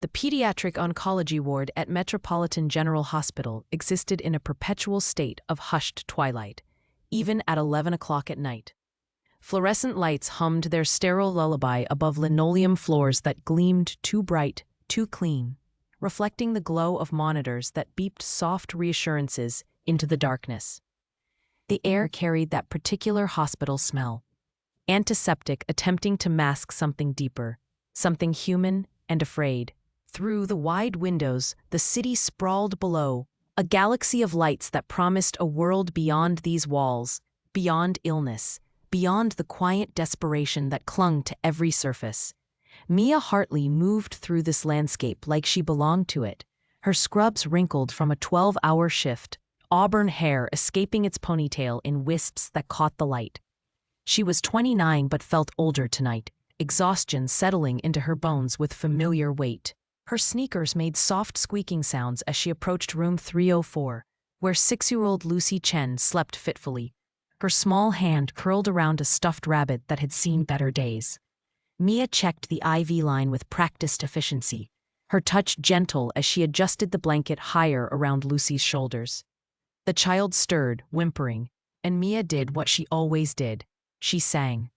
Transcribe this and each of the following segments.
The pediatric oncology ward at Metropolitan General Hospital existed in a perpetual state of hushed twilight, even at 11 o'clock at night. Fluorescent lights hummed their sterile lullaby above linoleum floors that gleamed too bright, too clean, reflecting the glow of monitors that beeped soft reassurances into the darkness. The air carried that particular hospital smell, antiseptic attempting to mask something deeper, something human and afraid. Through the wide windows, the city sprawled below, a galaxy of lights that promised a world beyond these walls, beyond illness, beyond the quiet desperation that clung to every surface. Mia Hartley moved through this landscape like she belonged to it, her scrubs wrinkled from a 12-hour shift, auburn hair escaping its ponytail in wisps that caught the light. She was 29 but felt older tonight, exhaustion settling into her bones with familiar weight. Her sneakers made soft squeaking sounds as she approached room 304, where 6-year-old Lucy Chen slept fitfully, her small hand curled around a stuffed rabbit that had seen better days. Mia checked the IV line with practiced efficiency, her touch gentle as she adjusted the blanket higher around Lucy's shoulders. The child stirred, whimpering, and Mia did what she always did. She sang.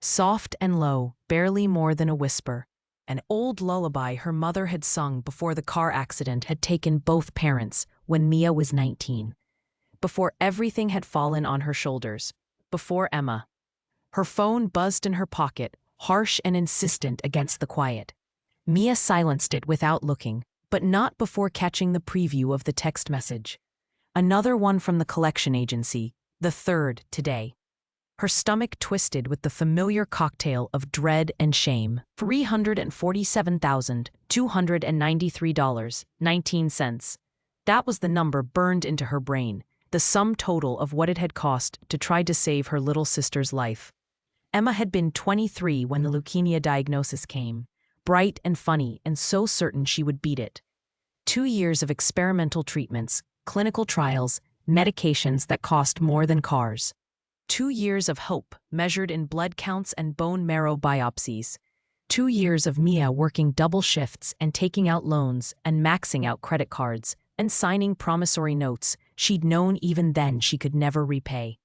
Soft and low, barely more than a whisper. An old lullaby her mother had sung before the car accident had taken both parents when Mia was 19. Before everything had fallen on her shoulders. Before Emma. Her phone buzzed in her pocket, harsh and insistent against the quiet. Mia silenced it without looking, but not before catching the preview of the text message. Another one from the collection agency, the third today. Her stomach twisted with the familiar cocktail of dread and shame. $347,293.19. That was the number burned into her brain, the sum total of what it had cost to try to save her little sister's life. Emma had been 23 when the leukemia diagnosis came, bright and funny and so certain she would beat it. 2 years of experimental treatments, clinical trials, medications that cost more than cars. 2 years of hope measured in blood counts and bone marrow biopsies. 2 years of Mia working double shifts and taking out loans and maxing out credit cards and signing promissory notes she'd known even then she could never repay.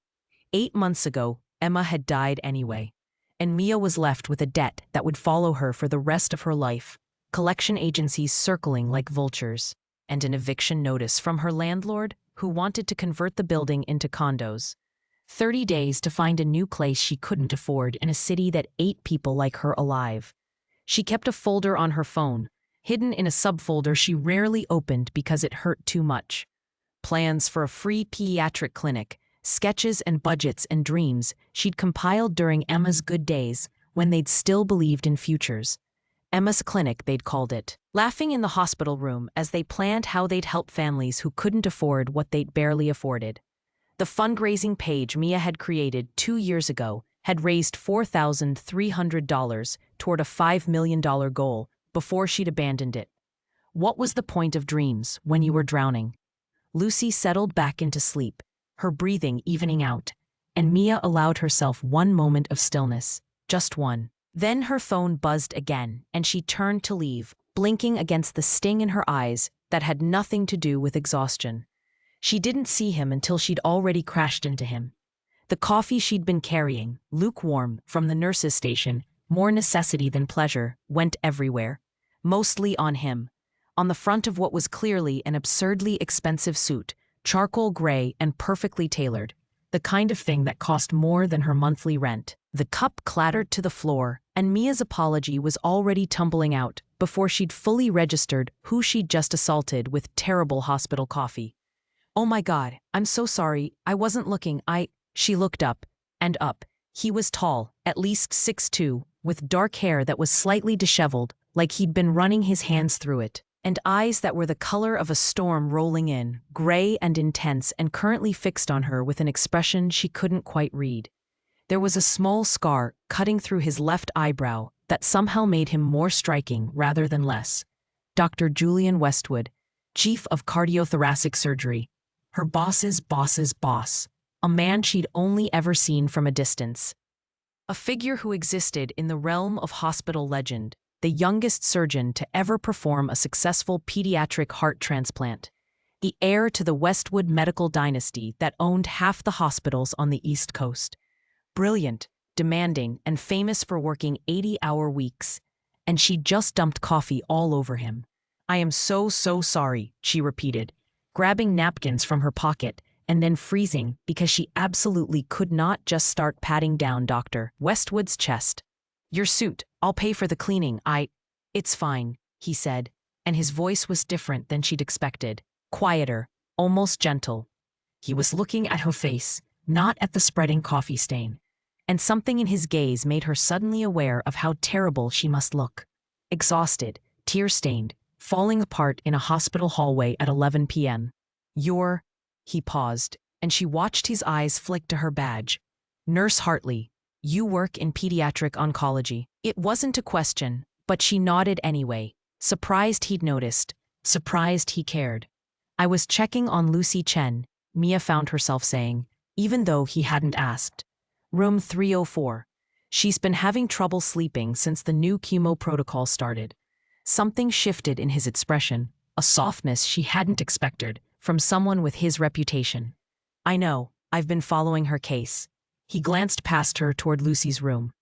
8 months ago, Emma had died anyway, and Mia was left with a debt that would follow her for the rest of her life, collection agencies circling like vultures, and an eviction notice from her landlord who wanted to convert the building into condos. 30 days to find a new place she couldn't afford in a city that ate people like her alive. She kept a folder on her phone, hidden in a subfolder she rarely opened because it hurt too much. Plans for a free pediatric clinic, sketches and budgets and dreams she'd compiled during Emma's good days when they'd still believed in futures. Emma's clinic, they'd called it, laughing in the hospital room as they planned how they'd help families who couldn't afford what they'd barely afforded. The fundraising page Mia had created 2 years ago had raised $4,300 toward a $5 million goal before she'd abandoned it. What was the point of dreams when you were drowning? Lucy settled back into sleep, her breathing evening out, and Mia allowed herself one moment of stillness, just one. Then her phone buzzed again, and she turned to leave, blinking against the sting in her eyes that had nothing to do with exhaustion. She didn't see him until she'd already crashed into him. The coffee she'd been carrying, lukewarm, from the nurse's station, more necessity than pleasure, went everywhere. Mostly on him. On the front of what was clearly an absurdly expensive suit, charcoal gray and perfectly tailored, the kind of thing that cost more than her monthly rent. The cup clattered to the floor, and Mia's apology was already tumbling out before she'd fully registered who she'd just assaulted with terrible hospital coffee. "Oh my God, I'm so sorry, I wasn't looking, She looked up, and up. He was tall, at least 6'2", with dark hair that was slightly disheveled, like he'd been running his hands through it, and eyes that were the color of a storm rolling in, gray and intense and currently fixed on her with an expression she couldn't quite read. There was a small scar cutting through his left eyebrow that somehow made him more striking rather than less. Dr. Julian Westwood, chief of cardiothoracic surgery. Her boss's boss's boss, a man she'd only ever seen from a distance. A figure who existed in the realm of hospital legend, the youngest surgeon to ever perform a successful pediatric heart transplant, the heir to the Westwood medical dynasty that owned half the hospitals on the East Coast. Brilliant, demanding, and famous for working 80-hour weeks. And she just dumped coffee all over him. "I am so sorry," she repeated, grabbing napkins from her pocket and then freezing because she absolutely could not just start patting down Dr. Westwood's chest. "Your suit, I'll pay for the cleaning, It's fine," he said, and his voice was different than she'd expected, quieter, almost gentle. He was looking at her face, not at the spreading coffee stain. And something in his gaze made her suddenly aware of how terrible she must look. Exhausted, tear-stained, falling apart in a hospital hallway at 11 p.m. He paused, and she watched his eyes flick to her badge. "Nurse Hartley, you work in pediatric oncology." It wasn't a question, but she nodded anyway, surprised he'd noticed, surprised he cared. "I was checking on Lucy Chen," Mia found herself saying, even though he hadn't asked. "Room 304. She's been having trouble sleeping since the new chemo protocol started." Something shifted in his expression, a softness she hadn't expected from someone with his reputation. "I know, I've been following her case." He glanced past her toward Lucy's room.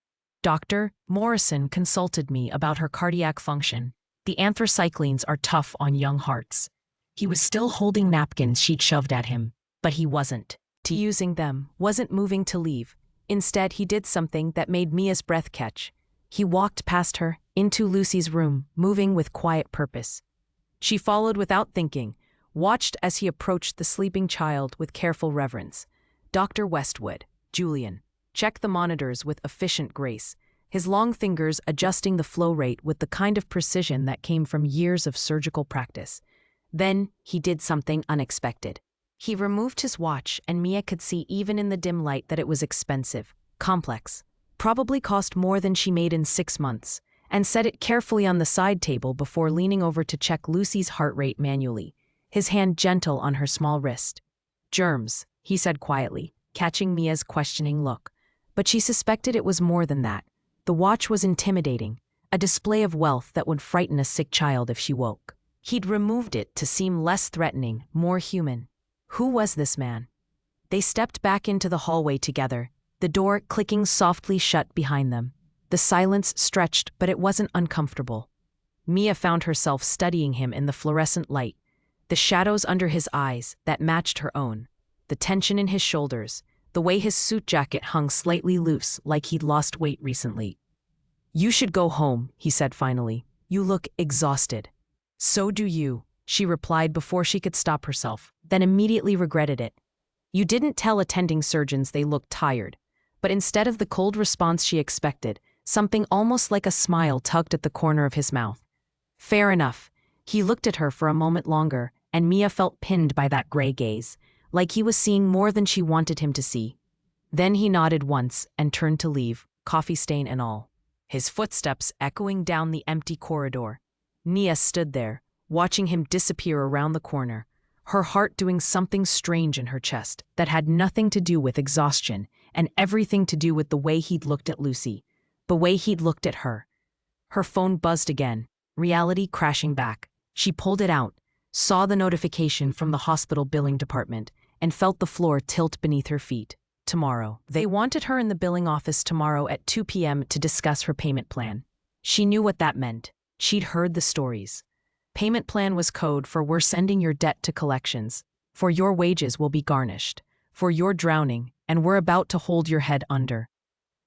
"Dr. Morrison consulted me about her cardiac function. The anthracyclines are tough on young hearts." He was still holding napkins she'd shoved at him, but he wasn't using them, wasn't moving to leave. Instead, he did something that made Mia's breath catch. He walked past her, into Lucy's room, moving with quiet purpose. She followed without thinking, watched as he approached the sleeping child with careful reverence. "Dr. Westwood, Julian," checked the monitors with efficient grace, his long fingers adjusting the flow rate with the kind of precision that came from years of surgical practice. Then, he did something unexpected. He removed his watch, and Mia could see even in the dim light that it was expensive, complex, probably cost more than she made in 6 months, and set it carefully on the side table before leaning over to check Lucy's heart rate manually, his hand gentle on her small wrist. "Germs," he said quietly, catching Mia's questioning look. But she suspected it was more than that. The watch was intimidating, a display of wealth that would frighten a sick child if she woke. He'd removed it to seem less threatening, more human. Who was this man? They stepped back into the hallway together, the door clicking softly shut behind them. The silence stretched, but it wasn't uncomfortable. Mia found herself studying him in the fluorescent light, the shadows under his eyes that matched her own, the tension in his shoulders, the way his suit jacket hung slightly loose like he'd lost weight recently. "You should go home," he said finally. "You look exhausted." "So do you," she replied before she could stop herself, then immediately regretted it. You didn't tell attending surgeons they looked tired, but instead of the cold response she expected, something almost like a smile tugged at the corner of his mouth. Fair enough. He looked at her for a moment longer, and Mia felt pinned by that gray gaze, like he was seeing more than she wanted him to see. Then he nodded once and turned to leave, coffee stain and all, his footsteps echoing down the empty corridor. Mia stood there, watching him disappear around the corner, her heart doing something strange in her chest that had nothing to do with exhaustion and everything to do with the way he'd looked at Lucy, the way he'd looked at her. Her phone buzzed again, reality crashing back. She pulled it out, saw the notification from the hospital billing department, and felt the floor tilt beneath her feet. Tomorrow. They wanted her in the billing office tomorrow at 2 p.m. to discuss her payment plan. She knew what that meant. She'd heard the stories. Payment plan was code for "we're sending your debt to collections, for your wages will be garnished, for you're drowning, and we're about to hold your head under."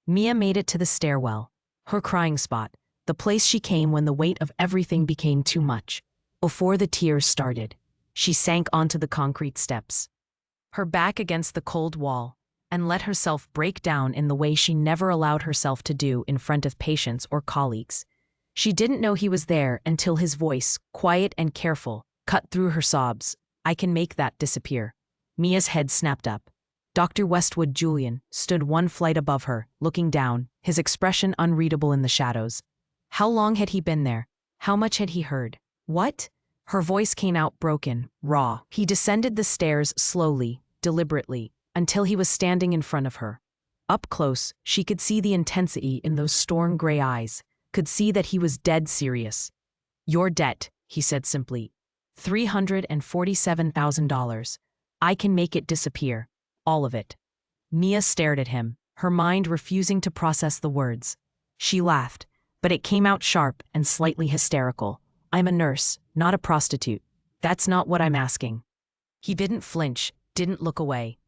Mia made it to the stairwell, her crying spot, the place she came when the weight of everything became too much. Before the tears started, she sank onto the concrete steps, her back against the cold wall, and let herself break down in the way she never allowed herself to do in front of patients or colleagues. She didn't know he was there until his voice, quiet and careful, cut through her sobs. "I can make that disappear." Mia's head snapped up. Dr. Westwood Julian stood one flight above her, looking down, his expression unreadable in the shadows. How long had he been there? How much had he heard? What? Her voice came out broken, raw. He descended the stairs slowly, deliberately, until he was standing in front of her. Up close, she could see the intensity in those storm gray eyes, could see that he was dead serious. "Your debt," he said simply. $347,000. I can make it disappear. All of it." Mia stared at him, her mind refusing to process the words. She laughed, but it came out sharp and slightly hysterical. "I'm a nurse, not a prostitute. That's not what I'm asking." He didn't flinch, didn't look away.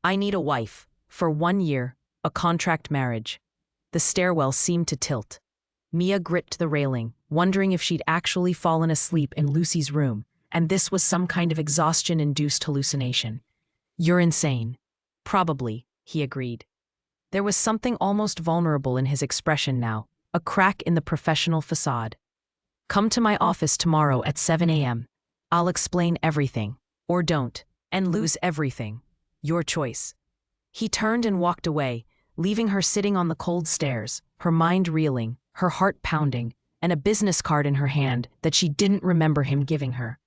"I need a wife. For 1 year, a contract marriage." The stairwell seemed to tilt. Mia gripped the railing, wondering if she'd actually fallen asleep in Lucy's room, and this was some kind of exhaustion-induced hallucination. "You're insane." "Probably," he agreed. There was something almost vulnerable in his expression now, a crack in the professional facade. "Come to my office tomorrow at 7 a.m. I'll explain everything. Or don't, and lose everything. Your choice." He turned and walked away, leaving her sitting on the cold stairs, her mind reeling, her heart pounding, and a business card in her hand that she didn't remember him giving her.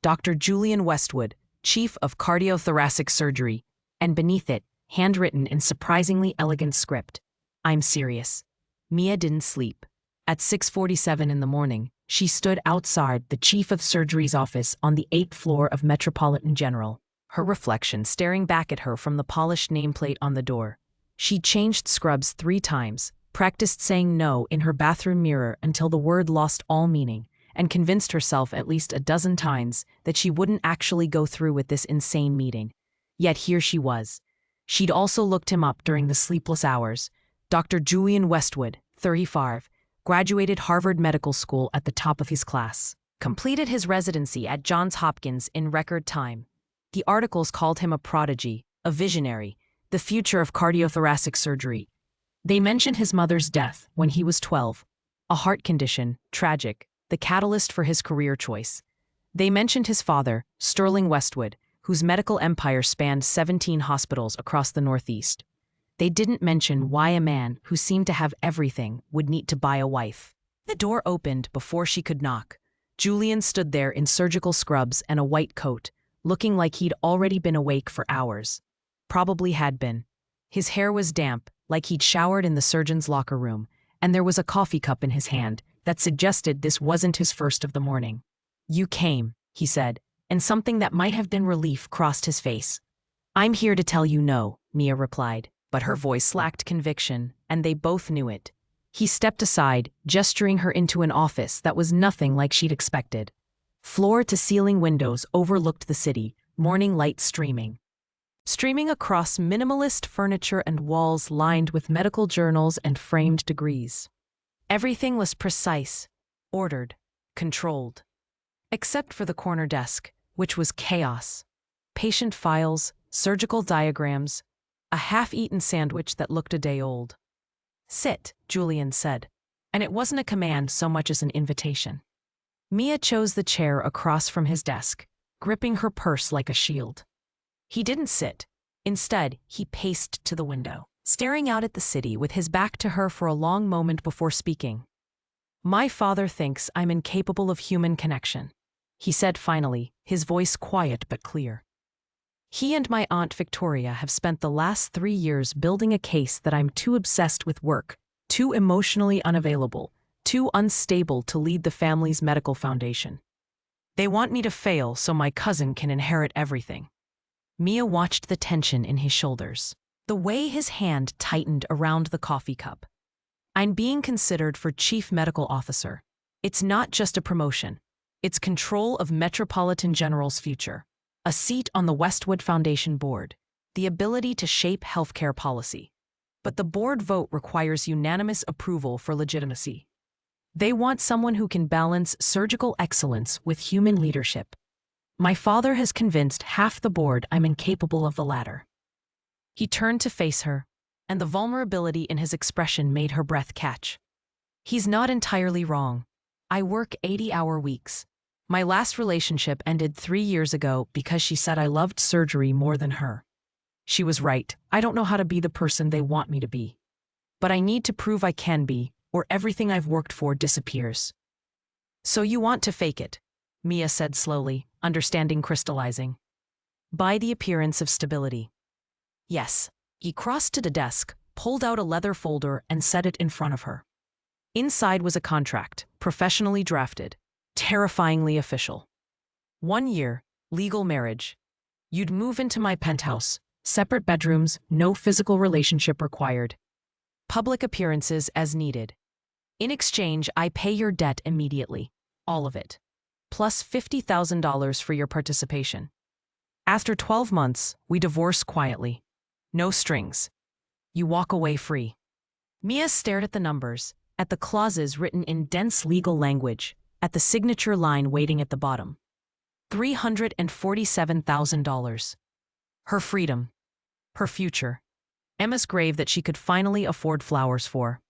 Dr. Julian Westwood, Chief of Cardiothoracic Surgery, and beneath it, handwritten in surprisingly elegant script, "I'm serious." Mia didn't sleep. At 6:47 in the morning, she stood outside the Chief of Surgery's office on the 8th floor of Metropolitan General, her reflection staring back at her from the polished nameplate on the door. She changed scrubs 3 times, practiced saying no in her bathroom mirror until the word lost all meaning, and convinced herself at least a dozen times that she wouldn't actually go through with this insane meeting. Yet here she was. She'd also looked him up during the sleepless hours. Dr. Julian Westwood, 35, graduated Harvard Medical School at the top of his class, completed his residency at Johns Hopkins in record time. The articles called him a prodigy, a visionary, the future of cardiothoracic surgery. They mentioned his mother's death when he was 12, a heart condition, tragic, the catalyst for his career choice. They mentioned his father, Sterling Westwood, whose medical empire spanned 17 hospitals across the Northeast. They didn't mention why a man who seemed to have everything would need to buy a wife. The door opened before she could knock. Julian stood there in surgical scrubs and a white coat, looking like he'd already been awake for hours. Probably had been. His hair was damp, like he'd showered in the surgeon's locker room, and there was a coffee cup in his hand that suggested this wasn't his first of the morning. "You came," he said, and something that might have been relief crossed his face. "I'm here to tell you no," Mia replied, but her voice lacked conviction, and they both knew it. He stepped aside, gesturing her into an office that was nothing like she'd expected. Floor-to-ceiling windows overlooked the city, morning light streaming across minimalist furniture and walls lined with medical journals and framed degrees. Everything was precise, ordered, controlled. Except for the corner desk, which was chaos. Patient files, surgical diagrams, a half-eaten sandwich that looked a day old. "Sit," Julian said, and it wasn't a command so much as an invitation. Mia chose the chair across from his desk, gripping her purse like a shield. He didn't sit. Instead, he paced to the window, staring out at the city with his back to her for a long moment before speaking. "My father thinks I'm incapable of human connection," he said finally, his voice quiet but clear. "He and my Aunt Victoria have spent the last 3 years building a case that I'm too obsessed with work, too emotionally unavailable, too unstable to lead the family's medical foundation. They want me to fail so my cousin can inherit everything." Mia watched the tension in his shoulders, the way his hand tightened around the coffee cup. "I'm being considered for chief medical officer. It's not just a promotion. It's control of Metropolitan General's future. A seat on the Westwood Foundation board. The ability to shape healthcare policy. But the board vote requires unanimous approval for legitimacy. They want someone who can balance surgical excellence with human leadership. My father has convinced half the board I'm incapable of the latter." He turned to face her, and the vulnerability in his expression made her breath catch. "He's not entirely wrong. I work 80-hour weeks. My last relationship ended 3 years ago because she said I loved surgery more than her. She was right. I don't know how to be the person they want me to be. But I need to prove I can be, or everything I've worked for disappears." "So you want to fake it," Mia said slowly, understanding crystallizing. "By the appearance of stability." "Yes." He crossed to the desk, pulled out a leather folder and set it in front of her. Inside was a contract, professionally drafted, terrifyingly official. 1 year, legal marriage. You'd move into my penthouse, separate bedrooms, no physical relationship required. Public appearances as needed. In exchange, I pay your debt immediately, all of it, plus $50,000 for your participation. After 12 months, we divorce quietly. No strings. You walk away free. Mia stared at the numbers, at the clauses written in dense legal language, at the signature line waiting at the bottom. $347,000. Her freedom. Her future. Emma's grave that she could finally afford flowers for.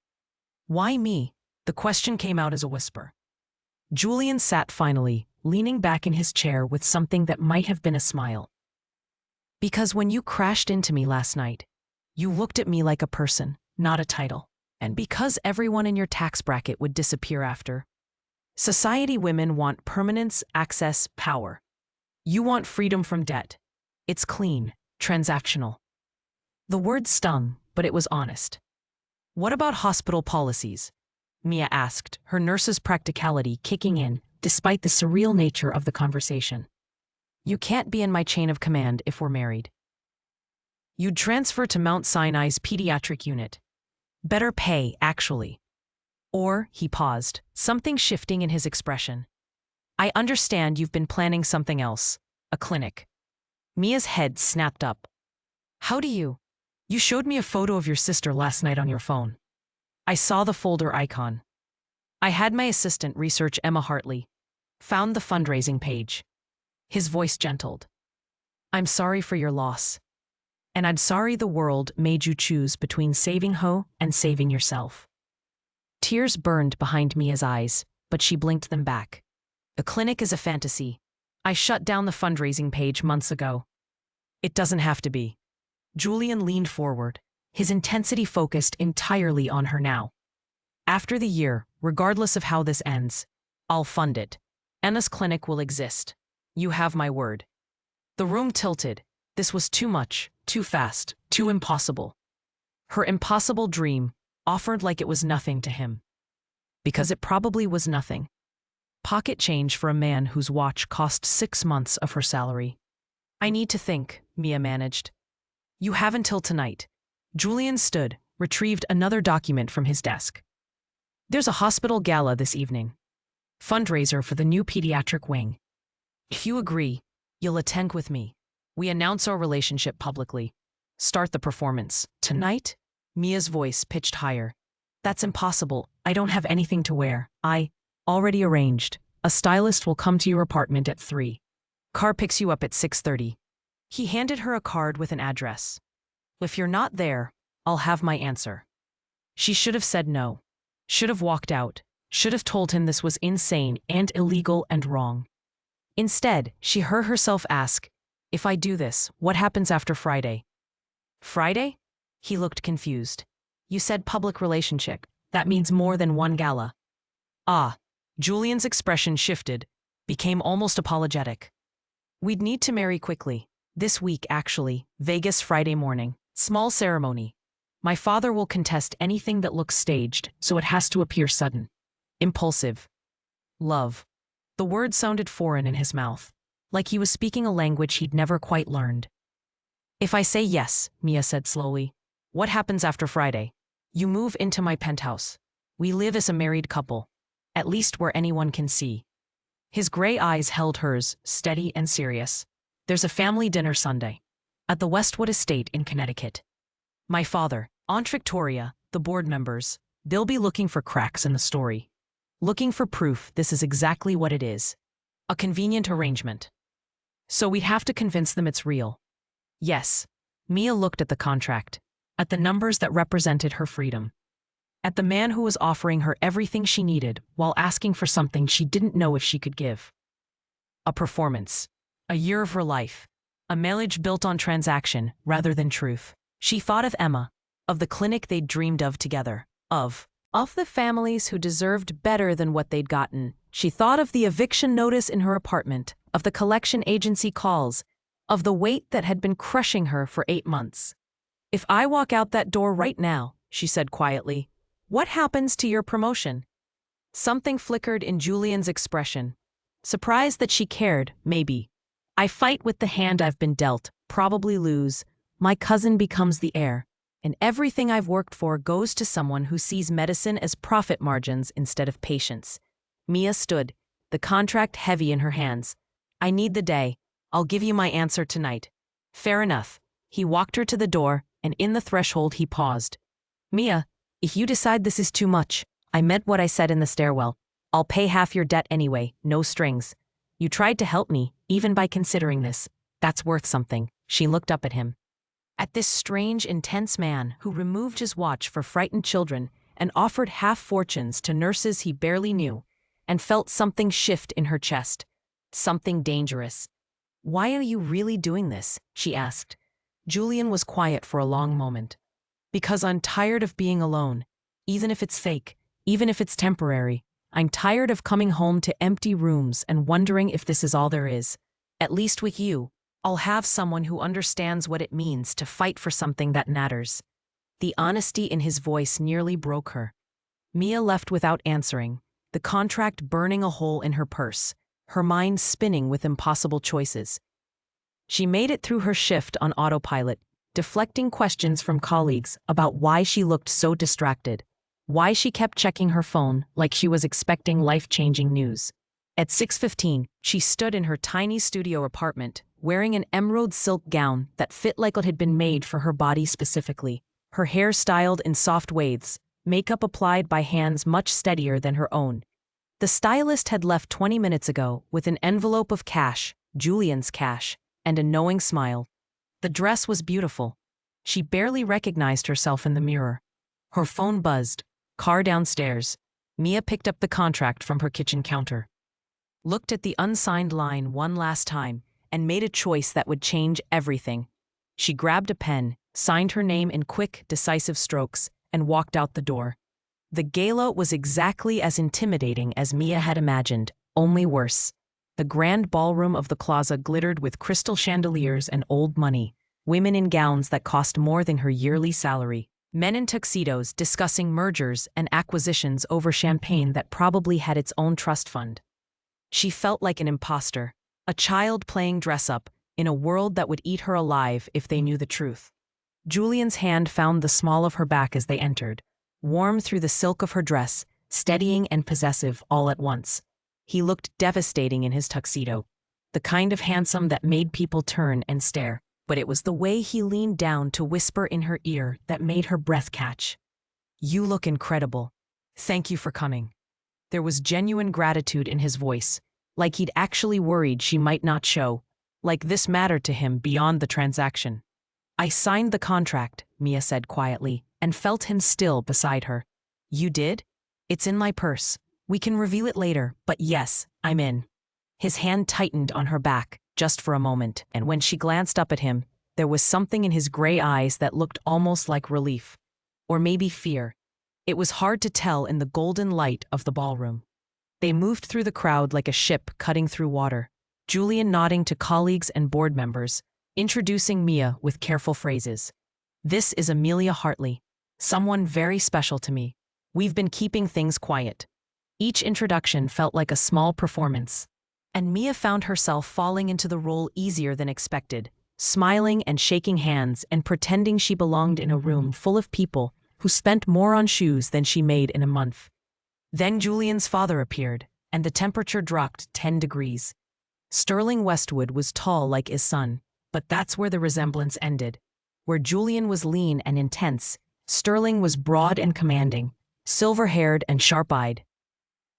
Why me? The question came out as a whisper. Julian sat finally, leaning back in his chair with something that might have been a smile. Because when you crashed into me last night, you looked at me like a person, not a title. And because everyone in your tax bracket would disappear after. Society women want permanence, access, power. You want freedom from debt. It's clean, transactional. The word stung, but it was honest. What about hospital policies? Mia asked, her nurse's practicality kicking in, despite the surreal nature of the conversation. You can't be in my chain of command if we're married. You'd transfer to Mount Sinai's pediatric unit. Better pay, actually. Or, he paused, something shifting in his expression. I understand you've been planning something else, a clinic. Mia's head snapped up. How do you? You showed me a photo of your sister last night on your phone. I saw the folder icon. I had my assistant research Emma Hartley. Found the fundraising page. His voice gentled. I'm sorry for your loss. And I'm sorry the world made you choose between saving Ho and saving yourself. Tears burned behind Mia's eyes, but she blinked them back. The clinic is a fantasy. I shut down the fundraising page months ago. It doesn't have to be. Julian leaned forward, his intensity focused entirely on her now. After the year, regardless of how this ends, I'll fund it. Emma's clinic will exist. You have my word. The room tilted. This was too much, too fast, too impossible. Her impossible dream, offered like it was nothing to him. Because it probably was nothing. Pocket change for a man whose watch cost 6 months of her salary. I need to think, Mia managed. You have until tonight. Julian stood, retrieved another document from his desk. There's a hospital gala this evening. Fundraiser for the new pediatric wing. If you agree, you'll attend with me. We announce our relationship publicly. Start the performance. Tonight? Mia's voice pitched higher. That's impossible. I don't have anything to wear. Already arranged. A stylist will come to your apartment at 3. Car picks you up at 6:30. He handed her a card with an address. If you're not there, I'll have my answer. She should have said no. Should have walked out. Should have told him this was insane and illegal and wrong. Instead, she heard herself ask, if I do this, what happens after Friday? Friday? He looked confused. You said public relationship. That means more than one gala. Julian's expression shifted, became almost apologetic. We'd need to marry quickly. This week, actually. Vegas Friday morning. Small ceremony. My father will contest anything that looks staged, so it has to appear sudden. Impulsive. Love. The word sounded foreign in his mouth, like he was speaking a language he'd never quite learned. If I say yes, Mia said slowly, what happens after Friday? You move into my penthouse. We live as a married couple, at least where anyone can see. His gray eyes held hers, steady and serious. There's a family dinner Sunday, at the Westwood Estate in Connecticut. My father, Aunt Victoria, the board members, they'll be looking for cracks in the story. Looking for proof this is exactly what it is. A convenient arrangement. So we'd have to convince them it's real. Yes. Mia looked at the contract, at the numbers that represented her freedom, at the man who was offering her everything she needed while asking for something she didn't know if she could give. A performance. A year of her life. A marriage built on transaction rather than truth. She thought of Emma, of the clinic they'd dreamed of together, of the families who deserved better than what they'd gotten. She thought of the eviction notice in her apartment, of the collection agency calls, of the weight that had been crushing her for 8 months. If I walk out that door right now, she said quietly, What happens to your promotion? Something flickered in Julian's expression. Surprised that she cared, maybe. I fight with the hand I've been dealt, probably lose. My cousin becomes the heir. And everything I've worked for goes to someone who sees medicine as profit margins instead of patience. Mia stood, the contract heavy in her hands. I need the day. I'll give you my answer tonight. Fair enough. He walked her to the door, and in the threshold he paused. Mia, if you decide this is too much, I meant what I said in the stairwell. I'll pay half your debt anyway, no strings. You tried to help me, even by considering this. That's worth something. She looked up at him. At this strange, intense man who removed his watch for frightened children and offered half fortunes to nurses he barely knew, and felt something shift in her chest. Something dangerous. Why are you really doing this? She asked. Julian was quiet for a long moment. Because I'm tired of being alone. Even if it's fake, even if it's temporary. I'm tired of coming home to empty rooms and wondering if this is all there is. At least with you, I'll have someone who understands what it means to fight for something that matters. The honesty in his voice nearly broke her. Mia left without answering, the contract burning a hole in her purse, her mind spinning with impossible choices. She made it through her shift on autopilot, deflecting questions from colleagues about why she looked so distracted, why she kept checking her phone like she was expecting life-changing news. At 6:15, she stood in her tiny studio apartment, wearing an emerald silk gown that fit like it had been made for her body specifically, her hair styled in soft waves, makeup applied by hands much steadier than her own. The stylist had left 20 minutes ago with an envelope of cash, Julian's cash, and a knowing smile. The dress was beautiful. She barely recognized herself in the mirror. Her phone buzzed. Car downstairs. Mia picked up the contract from her kitchen counter. Looked at the unsigned line one last time, and made a choice that would change everything. She grabbed a pen, signed her name in quick, decisive strokes, and walked out the door. The gala was exactly as intimidating as Mia had imagined, only worse. The grand ballroom of the plaza glittered with crystal chandeliers and old money, women in gowns that cost more than her yearly salary, men in tuxedos discussing mergers and acquisitions over champagne that probably had its own trust fund. She felt like an imposter, a child playing dress-up, in a world that would eat her alive if they knew the truth. Julian's hand found the small of her back as they entered, warm through the silk of her dress, steadying and possessive all at once. He looked devastating in his tuxedo, the kind of handsome that made people turn and stare, but it was the way he leaned down to whisper in her ear that made her breath catch. You look incredible. Thank you for coming. There was genuine gratitude in his voice, like he'd actually worried she might not show, like this mattered to him beyond the transaction. I signed the contract, Mia said quietly, and felt him still beside her. You did? It's in my purse. We can reveal it later, but yes, I'm in. His hand tightened on her back, just for a moment, and when she glanced up at him, there was something in his gray eyes that looked almost like relief. Or maybe fear. It was hard to tell in the golden light of the ballroom. They moved through the crowd like a ship cutting through water, Julian nodding to colleagues and board members, introducing Mia with careful phrases. This is Amelia Hartley, someone very special to me. We've been keeping things quiet. Each introduction felt like a small performance, and Mia found herself falling into the role easier than expected, smiling and shaking hands and pretending she belonged in a room full of people who spent more on shoes than she made in a month. Then Julian's father appeared, and the temperature dropped 10 degrees. Sterling Westwood was tall like his son, but that's where the resemblance ended. Where Julian was lean and intense, Sterling was broad and commanding, silver-haired and sharp-eyed.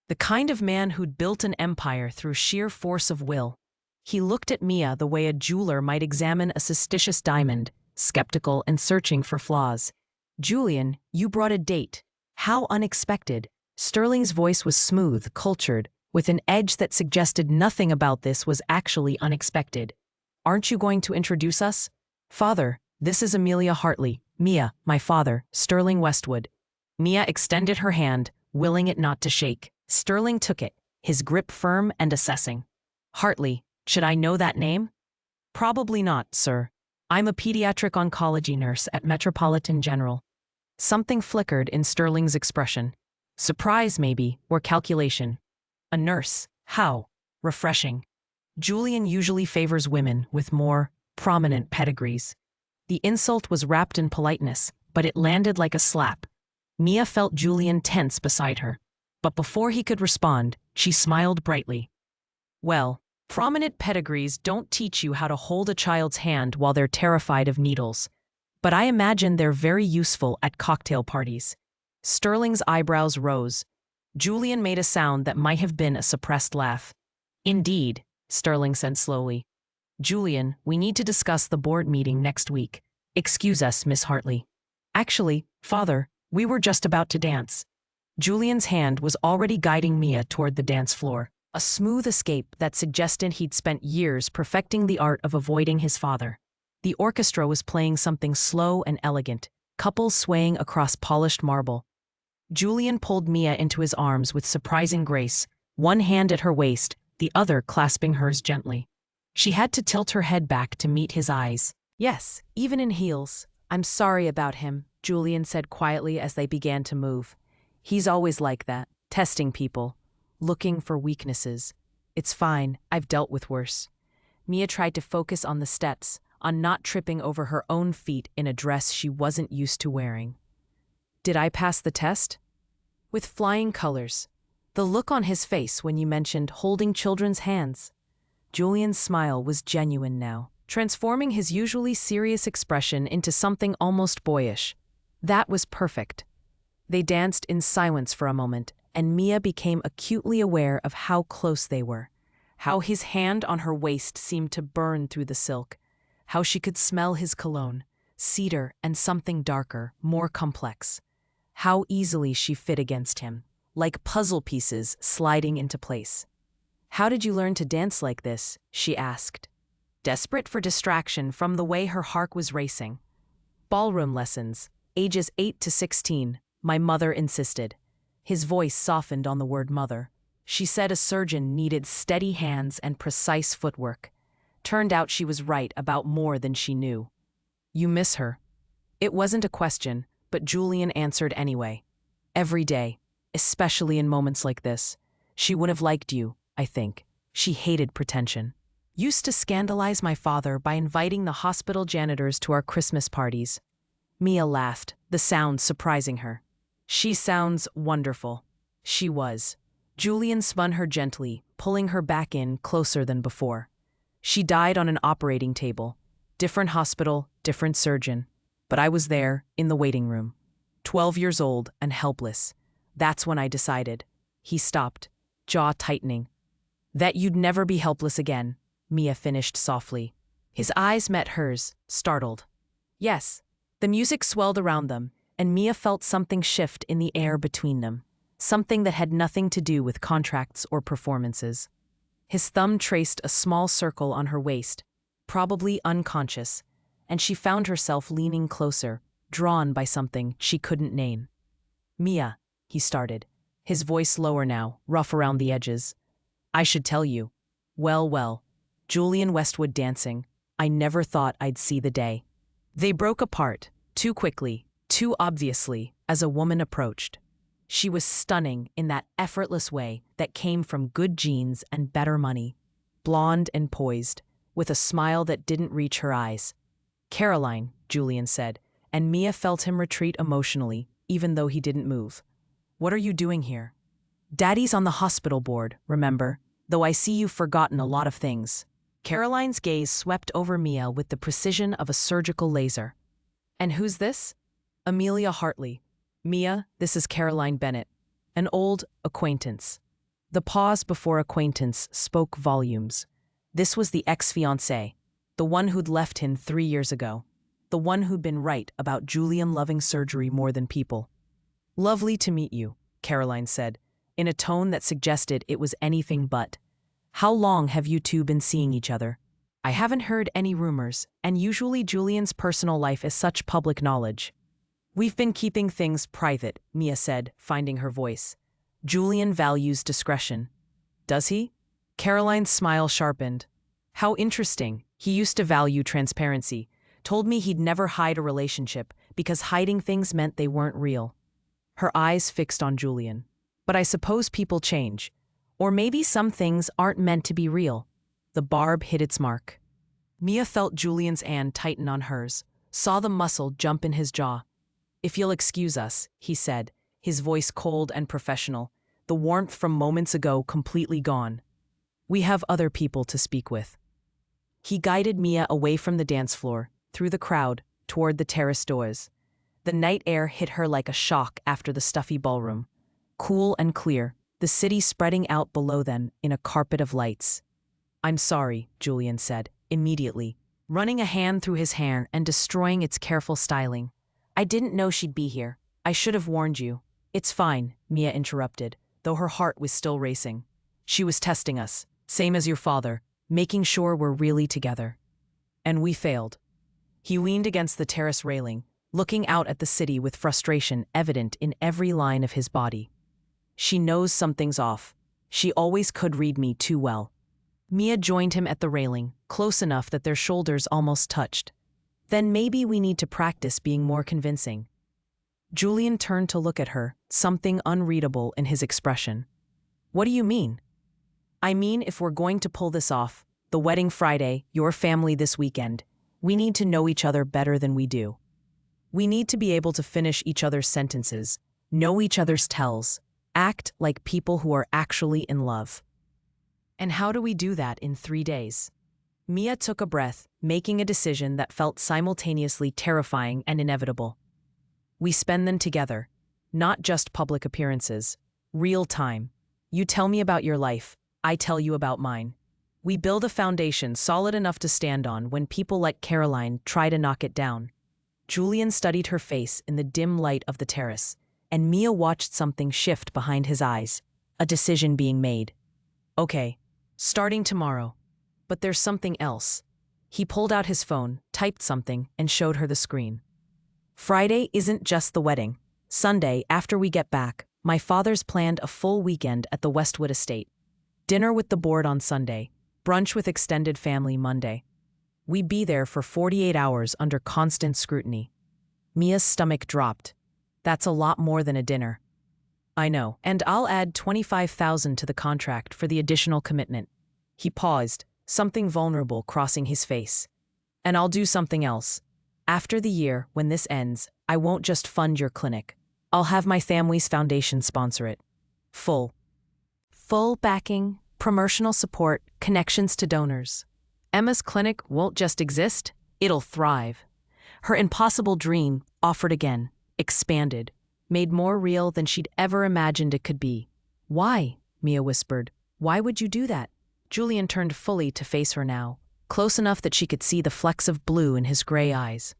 The kind of man who'd built an empire through sheer force of will. He looked at Mia the way a jeweler might examine a suspicious diamond, skeptical and searching for flaws. Julian, you brought a date. How unexpected. Sterling's voice was smooth, cultured, with an edge that suggested nothing about this was actually unexpected. Aren't you going to introduce us? Father, this is Amelia Hartley. Mia, my father, Sterling Westwood. Mia extended her hand, willing it not to shake. Sterling took it, his grip firm and assessing. Hartley, should I know that name? Probably not, sir. I'm a pediatric oncology nurse at Metropolitan General. Something flickered in Sterling's expression. Surprise, maybe, or calculation. A nurse. How? Refreshing. Julian usually favors women with more prominent pedigrees. The insult was wrapped in politeness, but it landed like a slap. Mia felt Julian tense beside her. But before he could respond, she smiled brightly. Well, prominent pedigrees don't teach you how to hold a child's hand while they're terrified of needles. But I imagine they're very useful at cocktail parties. Sterling's eyebrows rose. Julian made a sound that might have been a suppressed laugh. Indeed, Sterling said slowly. Julian, we need to discuss the board meeting next week. Excuse us, Miss Hartley. Actually, Father, we were just about to dance. Julian's hand was already guiding Mia toward the dance floor, a smooth escape that suggested he'd spent years perfecting the art of avoiding his father. The orchestra was playing something slow and elegant, couples swaying across polished marble. Julian pulled Mia into his arms with surprising grace, one hand at her waist, the other clasping hers gently. She had to tilt her head back to meet his eyes. Yes, even in heels. I'm sorry about him, Julian said quietly as they began to move. He's always like that, testing people, looking for weaknesses. It's fine, I've dealt with worse. Mia tried to focus on the steps, on not tripping over her own feet in a dress she wasn't used to wearing. Did I pass the test? With flying colors. The look on his face when you mentioned holding children's hands. Julian's smile was genuine now, transforming his usually serious expression into something almost boyish. That was perfect. They danced in silence for a moment, and Mia became acutely aware of how close they were, how his hand on her waist seemed to burn through the silk, how she could smell his cologne, cedar and something darker, more complex. How easily she fit against him, like puzzle pieces sliding into place. How did you learn to dance like this? She asked, desperate for distraction from the way her heart was racing. Ballroom lessons, ages 8 to 16, my mother insisted. His voice softened on the word mother. She said a surgeon needed steady hands and precise footwork. Turned out she was right about more than she knew. You miss her? It wasn't a question, but Julian answered anyway. Every day, especially in moments like this. She would have liked you, I think. She hated pretension. Used to scandalize my father by inviting the hospital janitors to our Christmas parties. Mia laughed, the sound surprising her. She sounds wonderful. She was. Julian spun her gently, pulling her back in closer than before. She died on an operating table. Different hospital, different surgeon. But I was there, in the waiting room. 12 years old and helpless. That's when I decided. He stopped, jaw tightening. That you'd never be helpless again, Mia finished softly. His eyes met hers, startled. Yes. The music swelled around them, and Mia felt something shift in the air between them. Something that had nothing to do with contracts or performances. His thumb traced a small circle on her waist, probably unconscious, and she found herself leaning closer, drawn by something she couldn't name. Mia, he started, his voice lower now, rough around the edges. I should tell you. Well, Julian Westwood dancing. I never thought I'd see the day. They broke apart, too quickly, too obviously, as a woman approached. She was stunning in that effortless way that came from good genes and better money. Blonde and poised, with a smile that didn't reach her eyes. Caroline, Julian said, and Mia felt him retreat emotionally, even though he didn't move. What are you doing here? Daddy's on the hospital board, remember, though I see you've forgotten a lot of things. Caroline's gaze swept over Mia with the precision of a surgical laser. And who's this? Amelia Hartley. Mia, this is Caroline Bennett, an old acquaintance. The pause before acquaintance spoke volumes. This was the ex-fiancé, the one who'd left him 3 years ago, the one who'd been right about Julian loving surgery more than people. Lovely to meet you, Caroline said, in a tone that suggested it was anything but. How long have you two been seeing each other? I haven't heard any rumors, and usually Julian's personal life is such public knowledge. We've been keeping things private, Mia said, finding her voice. Julian values discretion. Does he? Caroline's smile sharpened. How interesting. He used to value transparency. Told me he'd never hide a relationship, because hiding things meant they weren't real. Her eyes fixed on Julian. But I suppose people change. Or maybe some things aren't meant to be real. The barb hit its mark. Mia felt Julian's hand tighten on hers, saw the muscle jump in his jaw. "If you'll excuse us," he said, his voice cold and professional, the warmth from moments ago completely gone. "We have other people to speak with." He guided Mia away from the dance floor, through the crowd, toward the terrace doors. The night air hit her like a shock after the stuffy ballroom. Cool and clear, the city spreading out below them in a carpet of lights. "I'm sorry," Julian said, immediately, running a hand through his hair and destroying its careful styling. "I didn't know she'd be here. I should have warned you." "It's fine," Mia interrupted, though her heart was still racing. "She was testing us, same as your father, making sure we're really together. And we failed." He leaned against the terrace railing, looking out at the city with frustration evident in every line of his body. "She knows something's off. She always could read me too well." Mia joined him at the railing, close enough that their shoulders almost touched. "Then maybe we need to practice being more convincing." Julian turned to look at her, something unreadable in his expression. "What do you mean?" "I mean, if we're going to pull this off, the wedding Friday, your family this weekend, we need to know each other better than we do. We need to be able to finish each other's sentences, know each other's tells, act like people who are actually in love." "And how do we do that in 3 days?" Mia took a breath, making a decision that felt simultaneously terrifying and inevitable. "We spend them together, not just public appearances, real time. You tell me about your life, I tell you about mine. We build a foundation solid enough to stand on when people like Caroline try to knock it down." Julian studied her face in the dim light of the terrace, and Mia watched something shift behind his eyes, a decision being made. "Okay, starting tomorrow. But there's something else." He pulled out his phone, typed something, and showed her the screen. "Friday isn't just the wedding. Sunday, after we get back, my father's planned a full weekend at the Westwood estate. Dinner with the board on Sunday, brunch with extended family Monday. We'd be there for 48 hours under constant scrutiny." Mia's stomach dropped. "That's a lot more than a dinner." "I know, and I'll add $25,000 to the contract for the additional commitment." He paused, something vulnerable crossing his face. "And I'll do something else. After the year, when this ends, I won't just fund your clinic. I'll have my family's foundation sponsor it. Full backing, promotional support, connections to donors. Emma's clinic won't just exist, it'll thrive." Her impossible dream, offered again, expanded, made more real than she'd ever imagined it could be. "Why?" Mia whispered. "Why would you do that?" Julian turned fully to face her now, close enough that she could see the flecks of blue in his gray eyes.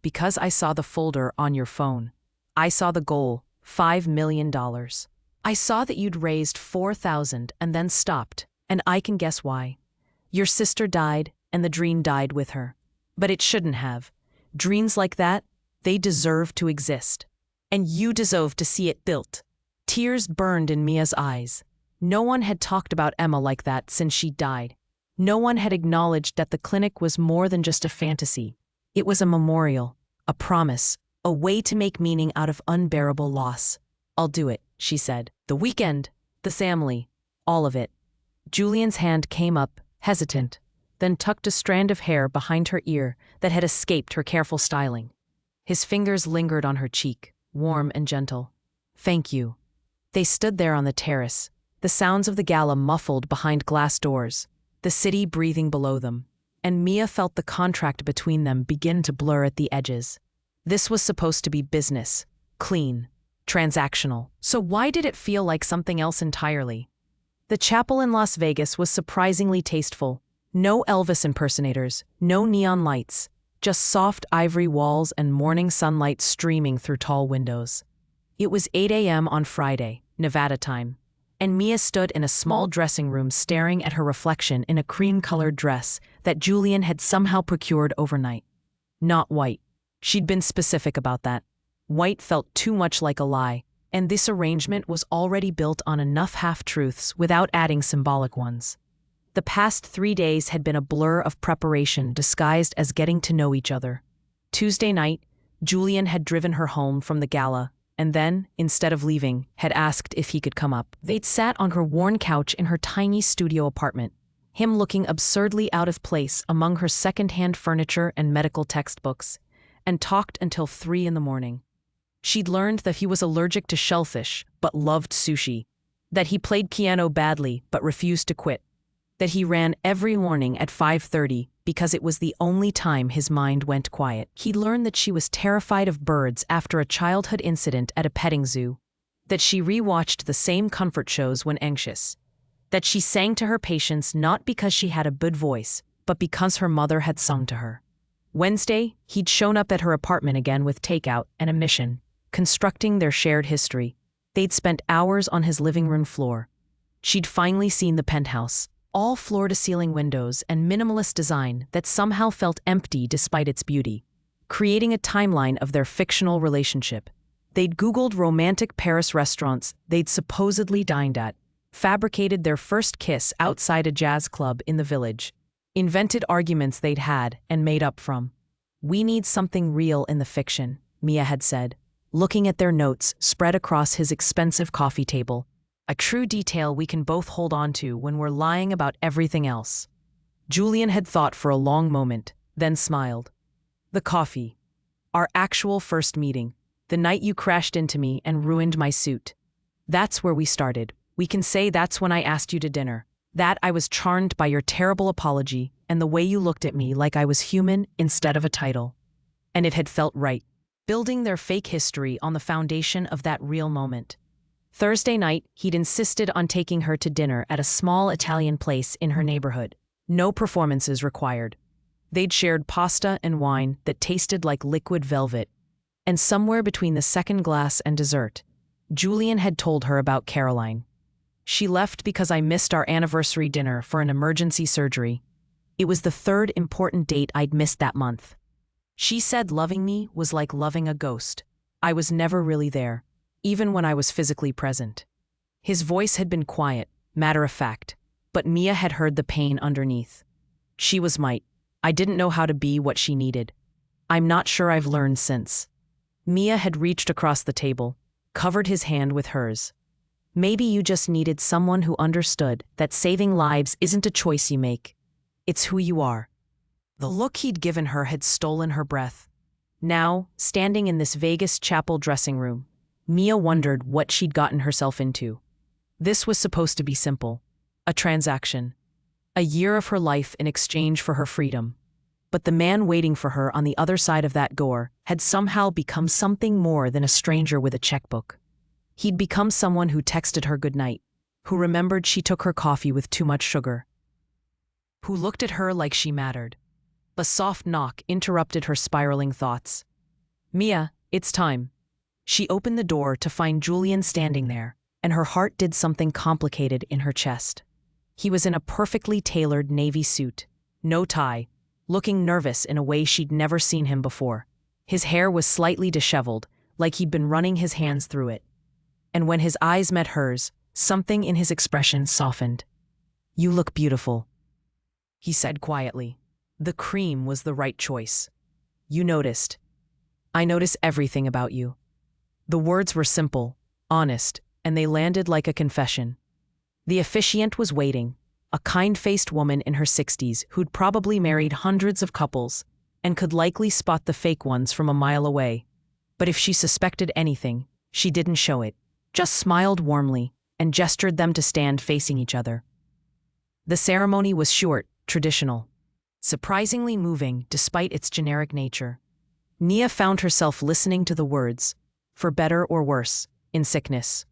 "Because I saw the folder on your phone. I saw the goal, $5 million. I saw that you'd raised $4,000 and then stopped, and I can guess why. Your sister died, and the dream died with her. But it shouldn't have. Dreams like that, they deserve to exist. And you deserve to see it built." Tears burned in Mia's eyes. No one had talked about Emma like that since she died. No one had acknowledged that the clinic was more than just a fantasy. It was a memorial, a promise, a way to make meaning out of unbearable loss. "I'll do it," she said. "The weekend, the family, all of it." Julian's hand came up, hesitant, then tucked a strand of hair behind her ear that had escaped her careful styling. His fingers lingered on her cheek, warm and gentle. "Thank you." They stood there on the terrace, the sounds of the gala muffled behind glass doors, the city breathing below them, and Mia felt the contract between them begin to blur at the edges. This was supposed to be business, clean, transactional. So why did it feel like something else entirely? The chapel in Las Vegas was surprisingly tasteful. No Elvis impersonators, no neon lights, just soft ivory walls and morning sunlight streaming through tall windows. It was 8 a.m. on Friday, Nevada time, and Mia stood in a small dressing room staring at her reflection in a cream-colored dress that Julian had somehow procured overnight. Not white. She'd been specific about that. White felt too much like a lie, and this arrangement was already built on enough half-truths without adding symbolic ones. The past 3 days had been a blur of preparation disguised as getting to know each other. Tuesday night, Julian had driven her home from the gala, and then, instead of leaving, had asked if he could come up. They'd sat on her worn couch in her tiny studio apartment, him looking absurdly out of place among her second-hand furniture and medical textbooks, and talked until 3 in the morning. She'd learned that he was allergic to shellfish but loved sushi, that he played piano badly but refused to quit, that he ran every morning at 5:30 because it was the only time his mind went quiet. He'd learned that she was terrified of birds after a childhood incident at a petting zoo, that she rewatched the same comfort shows when anxious, that she sang to her patients not because she had a good voice, but because her mother had sung to her. Wednesday, he'd shown up at her apartment again with takeout and a mission, constructing their shared history. They'd spent hours on his living room floor. She'd finally seen the penthouse, all floor-to-ceiling windows and minimalist design that somehow felt empty despite its beauty, creating a timeline of their fictional relationship. They'd Googled romantic Paris restaurants they'd supposedly dined at, fabricated their first kiss outside a jazz club in the village, invented arguments they'd had and made up from. "We need something real in the fiction," Mia had said, looking at their notes spread across his expensive coffee table. "A true detail we can both hold on to when we're lying about everything else." Julian had thought for a long moment, then smiled. "The coffee. Our actual first meeting. The night you crashed into me and ruined my suit. That's where we started. We can say that's when I asked you to dinner. That I was charmed by your terrible apology and the way you looked at me like I was human instead of a title." And it had felt right, building their fake history on the foundation of that real moment. Thursday night, he'd insisted on taking her to dinner at a small Italian place in her neighborhood. No performances required. They'd shared pasta and wine that tasted like liquid velvet. And somewhere between the second glass and dessert, Julian had told her about Caroline. "She left because I missed our anniversary dinner for an emergency surgery. It was the third important date I'd missed that month. She said loving me was like loving a ghost. I was never really there, even when I was physically present." His voice had been quiet, matter-of-fact, but Mia had heard the pain underneath. "She was might. I didn't know how to be what she needed. I'm not sure I've learned since." Mia had reached across the table, covered his hand with hers. "Maybe you just needed someone who understood that saving lives isn't a choice you make. It's who you are." The look he'd given her had stolen her breath. Now, standing in this Vegas chapel dressing room, Mia wondered what she'd gotten herself into. This was supposed to be simple. A transaction. A year of her life in exchange for her freedom. But the man waiting for her on the other side of that door had somehow become something more than a stranger with a checkbook. He'd become someone who texted her goodnight, who remembered she took her coffee with too much sugar, who looked at her like she mattered. A soft knock interrupted her spiraling thoughts. "Mia, it's time." She opened the door to find Julian standing there, and her heart did something complicated in her chest. He was in a perfectly tailored navy suit, no tie, looking nervous in a way she'd never seen him before. His hair was slightly disheveled, like he'd been running his hands through it. And when his eyes met hers, something in his expression softened. "You look beautiful," he said quietly. The cream was the right choice. "You noticed." "I notice everything about you." The words were simple, honest, and they landed like a confession. The officiant was waiting, a kind-faced woman in her 60s who'd probably married hundreds of couples and could likely spot the fake ones from a mile away. But if she suspected anything, she didn't show it, just smiled warmly and gestured them to stand facing each other. The ceremony was short, traditional, surprisingly moving despite its generic nature. Mia found herself listening to the words, "for better or worse, in sickness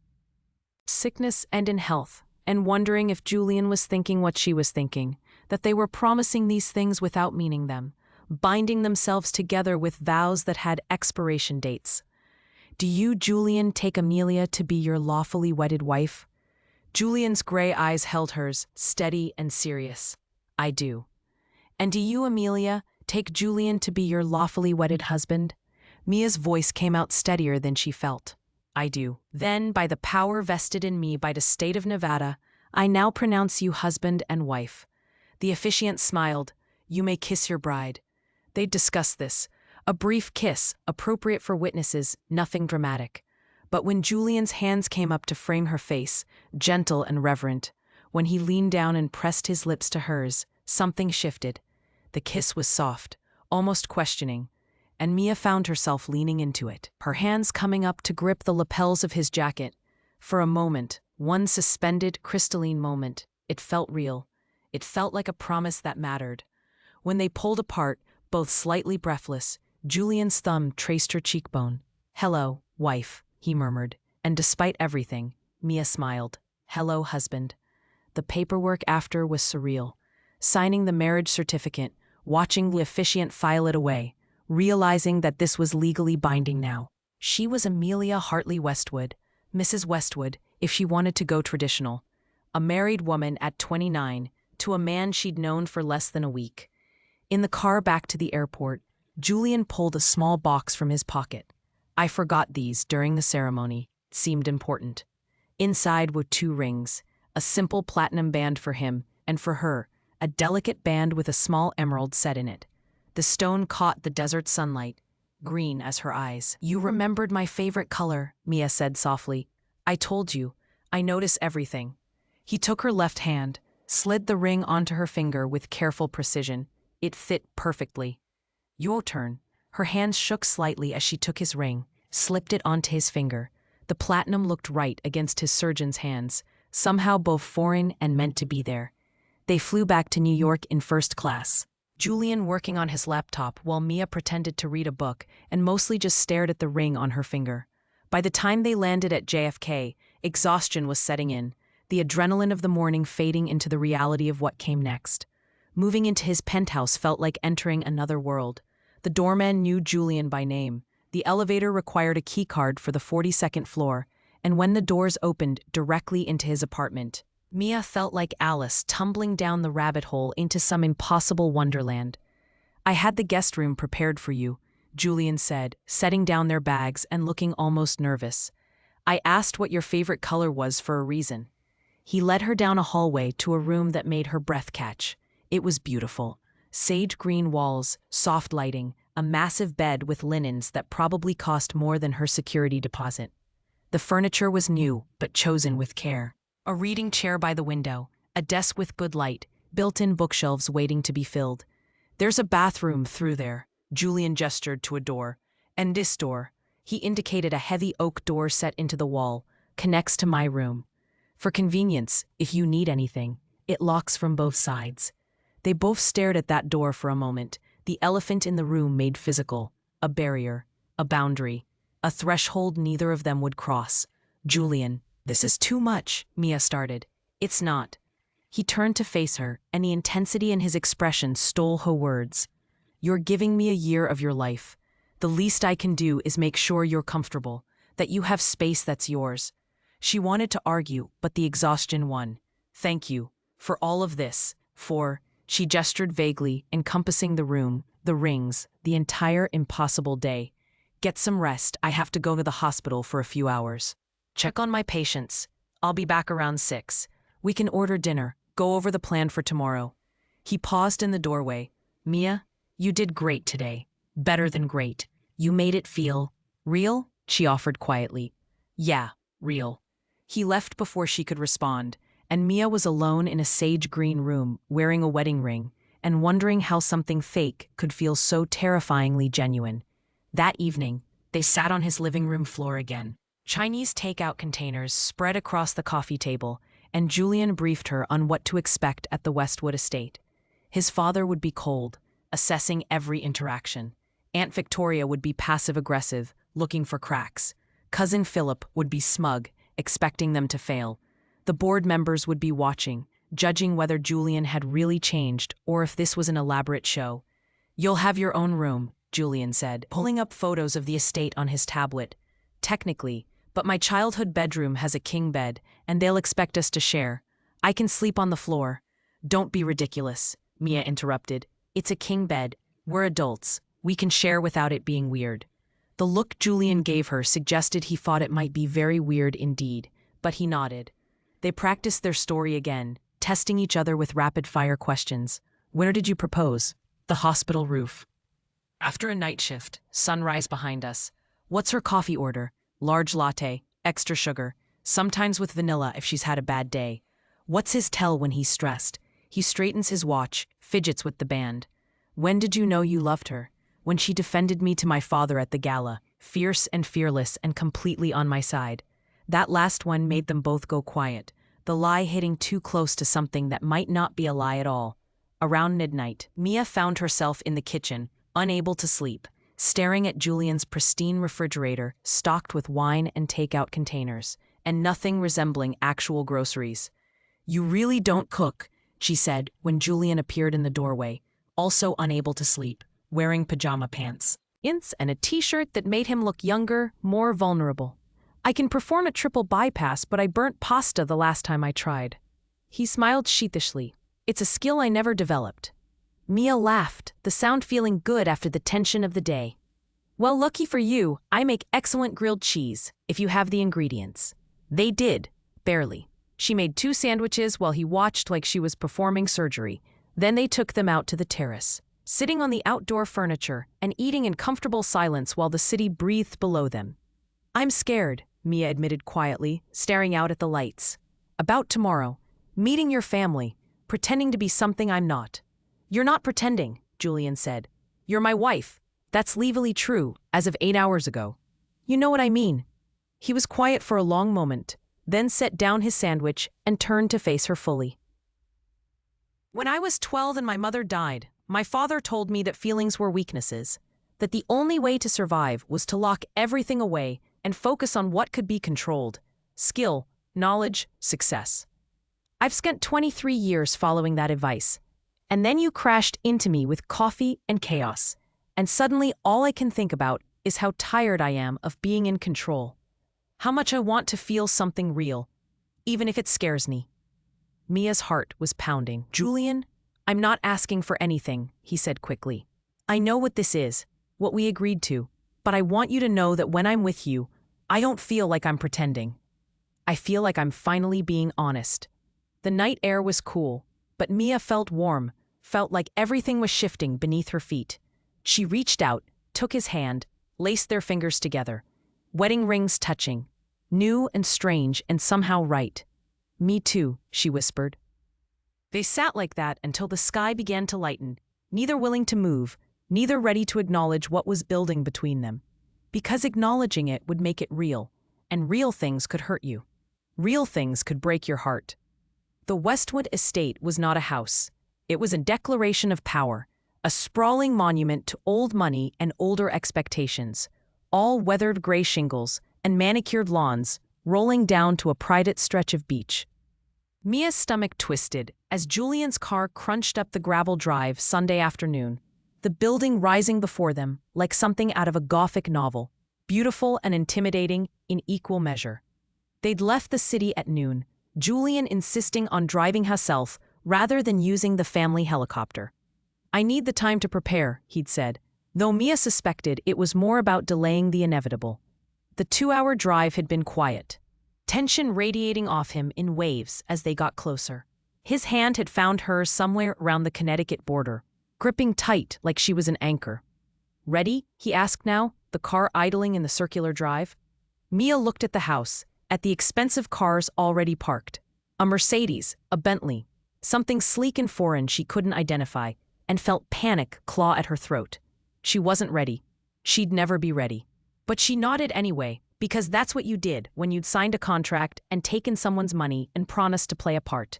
and in health," and wondering if Julian was thinking what she was thinking, that they were promising these things without meaning them, binding themselves together with vows that had expiration dates. "Do you, Julian, take Amelia to be your lawfully wedded wife?" Julian's gray eyes held hers, steady and serious. "I do." "And do you, Amelia, take Julian to be your lawfully wedded husband?" Mia's voice came out steadier than she felt. "I do." "Then, by the power vested in me by the state of Nevada, I now pronounce you husband and wife." The officiant smiled. "You may kiss your bride." They'd discussed this. A brief kiss, appropriate for witnesses, nothing dramatic. But when Julian's hands came up to frame her face, gentle and reverent, when he leaned down and pressed his lips to hers, something shifted. The kiss was soft, almost questioning, and Mia found herself leaning into it, her hands coming up to grip the lapels of his jacket. For a moment, one suspended, crystalline moment, it felt real. It felt like a promise that mattered. When they pulled apart, both slightly breathless, Julian's thumb traced her cheekbone. "Hello, wife," he murmured, and despite everything, Mia smiled. "Hello, husband." The paperwork after was surreal. Signing the marriage certificate, watching the officiant file it away, realizing that this was legally binding now. She was Amelia Hartley Westwood, Mrs. Westwood, if she wanted to go traditional. A married woman at 29, to a man she'd known for less than a week. In the car back to the airport, Julian pulled a small box from his pocket. "I forgot these during the ceremony," seemed important. Inside were 2 rings, a simple platinum band for him, and for her, a delicate band with a small emerald set in it. The stone caught the desert sunlight, green as her eyes. "You remembered my favorite color," Mia said softly. "I told you, I notice everything." He took her left hand, slid the ring onto her finger with careful precision. It fit perfectly. "Your turn." Her hands shook slightly as she took his ring, slipped it onto his finger. The platinum looked right against his surgeon's hands, somehow both foreign and meant to be there. They flew back to New York in first class. Julian working on his laptop while Mia pretended to read a book and mostly just stared at the ring on her finger. By the time they landed at JFK, exhaustion was setting in, the adrenaline of the morning fading into the reality of what came next. Moving into his penthouse felt like entering another world. The doorman knew Julian by name. The elevator required a keycard for the 42nd floor, and when the doors opened directly into his apartment, Mia felt like Alice tumbling down the rabbit hole into some impossible wonderland. "I had the guest room prepared for you," Julian said, setting down their bags and looking almost nervous. "I asked what your favorite color was for a reason." He led her down a hallway to a room that made her breath catch. It was beautiful. Sage green walls, soft lighting, a massive bed with linens that probably cost more than her security deposit. The furniture was new, but chosen with care. A reading chair by the window, a desk with good light, built-in bookshelves waiting to be filled. "There's a bathroom through there," Julian gestured to a door. "And this door," he indicated a heavy oak door set into the wall, "connects to my room. For convenience, if you need anything, it locks from both sides." They both stared at that door for a moment. The elephant in the room made physical. A barrier, a boundary, a threshold neither of them would cross. "Julian, this is too much," Mia started. "It's not." He turned to face her, and the intensity in his expression stole her words. "You're giving me a year of your life. The least I can do is make sure you're comfortable, that you have space that's yours." She wanted to argue, but the exhaustion won. "Thank you. For all of this. For," she gestured vaguely, encompassing the room, the rings, the entire impossible day. "Get some rest. I have to go to the hospital for a few hours. Check on my patients. I'll be back around 6. We can order dinner, go over the plan for tomorrow." He paused in the doorway. "Mia, you did great today. Better than great. You made it feel real," she offered quietly. "Yeah, real." He left before she could respond, and Mia was alone in a sage green room, wearing a wedding ring, and wondering how something fake could feel so terrifyingly genuine. That evening, they sat on his living room floor again. Chinese takeout containers spread across the coffee table, and Julian briefed her on what to expect at the Westwood estate. His father would be cold, assessing every interaction. Aunt Victoria would be passive-aggressive, looking for cracks. Cousin Philip would be smug, expecting them to fail. The board members would be watching, judging whether Julian had really changed or if this was an elaborate show. "You'll have your own room," Julian said, pulling up photos of the estate on his tablet. "Technically, but my childhood bedroom has a king bed, and they'll expect us to share. I can sleep on the floor." "Don't be ridiculous," Mia interrupted. "It's a king bed. We're adults. We can share without it being weird." The look Julian gave her suggested he thought it might be very weird indeed, but he nodded. They practiced their story again, testing each other with rapid-fire questions. "Where did you propose?" "The hospital roof." After a night shift, sunrise behind us. What's her coffee order? Large latte, extra sugar, sometimes with vanilla if she's had a bad day. What's his tell when he's stressed? He straightens his watch, fidgets with the band. When did you know you loved her? When she defended me to my father at the gala, fierce and fearless and completely on my side. That last one made them both go quiet, the lie hitting too close to something that might not be a lie at all. Around midnight, Mia found herself in the kitchen, unable to sleep, staring at Julian's pristine refrigerator stocked with wine and takeout containers, and nothing resembling actual groceries. "You really don't cook," she said when Julian appeared in the doorway, also unable to sleep, wearing pajama pants, and a t-shirt that made him look younger, more vulnerable. "I can perform a triple bypass, but I burnt pasta the last time I tried." He smiled sheepishly. "It's a skill I never developed." Mia laughed, the sound feeling good after the tension of the day. "Well, lucky for you, I make excellent grilled cheese, if you have the ingredients." They did, barely. She made 2 sandwiches while he watched like she was performing surgery. Then they took them out to the terrace, sitting on the outdoor furniture and eating in comfortable silence while the city breathed below them. "I'm scared," Mia admitted quietly, staring out at the lights. "About tomorrow, meeting your family, pretending to be something I'm not." "You're not pretending," Julian said. "You're my wife. That's legally true, as of 8 hours ago." "You know what I mean." He was quiet for a long moment, then set down his sandwich and turned to face her fully. "When I was 12 and my mother died, my father told me that feelings were weaknesses, that the only way to survive was to lock everything away and focus on what could be controlled: skill, knowledge, success. I've spent 23 years following that advice. And then you crashed into me with coffee and chaos, and suddenly all I can think about is how tired I am of being in control. How much I want to feel something real, even if it scares me." Mia's heart was pounding. "Julian, I'm not asking for anything," he said quickly. "I know what this is, what we agreed to, but I want you to know that when I'm with you, I don't feel like I'm pretending. I feel like I'm finally being honest." The night air was cool, but Mia felt warm, felt like everything was shifting beneath her feet. She reached out, took his hand, laced their fingers together. Wedding rings touching. New and strange and somehow right. "Me too," she whispered. They sat like that until the sky began to lighten, neither willing to move, neither ready to acknowledge what was building between them. Because acknowledging it would make it real, and real things could hurt you. Real things could break your heart. The Westwood estate was not a house. It was a declaration of power, a sprawling monument to old money and older expectations, all weathered gray shingles and manicured lawns rolling down to a private stretch of beach. Mia's stomach twisted as Julian's car crunched up the gravel drive Sunday afternoon, the building rising before them like something out of a Gothic novel, beautiful and intimidating in equal measure. They'd left the city at noon, Julian insisting on driving himself rather than using the family helicopter. "I need the time to prepare," he'd said, though Mia suspected it was more about delaying the inevitable. The 2-hour drive had been quiet, tension radiating off him in waves as they got closer. His hand had found hers somewhere around the Connecticut border, gripping tight like she was an anchor. "Ready?" he asked now, the car idling in the circular drive. Mia looked at the house, at the expensive cars already parked. A Mercedes, a Bentley, something sleek and foreign she couldn't identify, and felt panic claw at her throat. She wasn't ready. She'd never be ready. But she nodded anyway, because that's what you did when you'd signed a contract and taken someone's money and promised to play a part.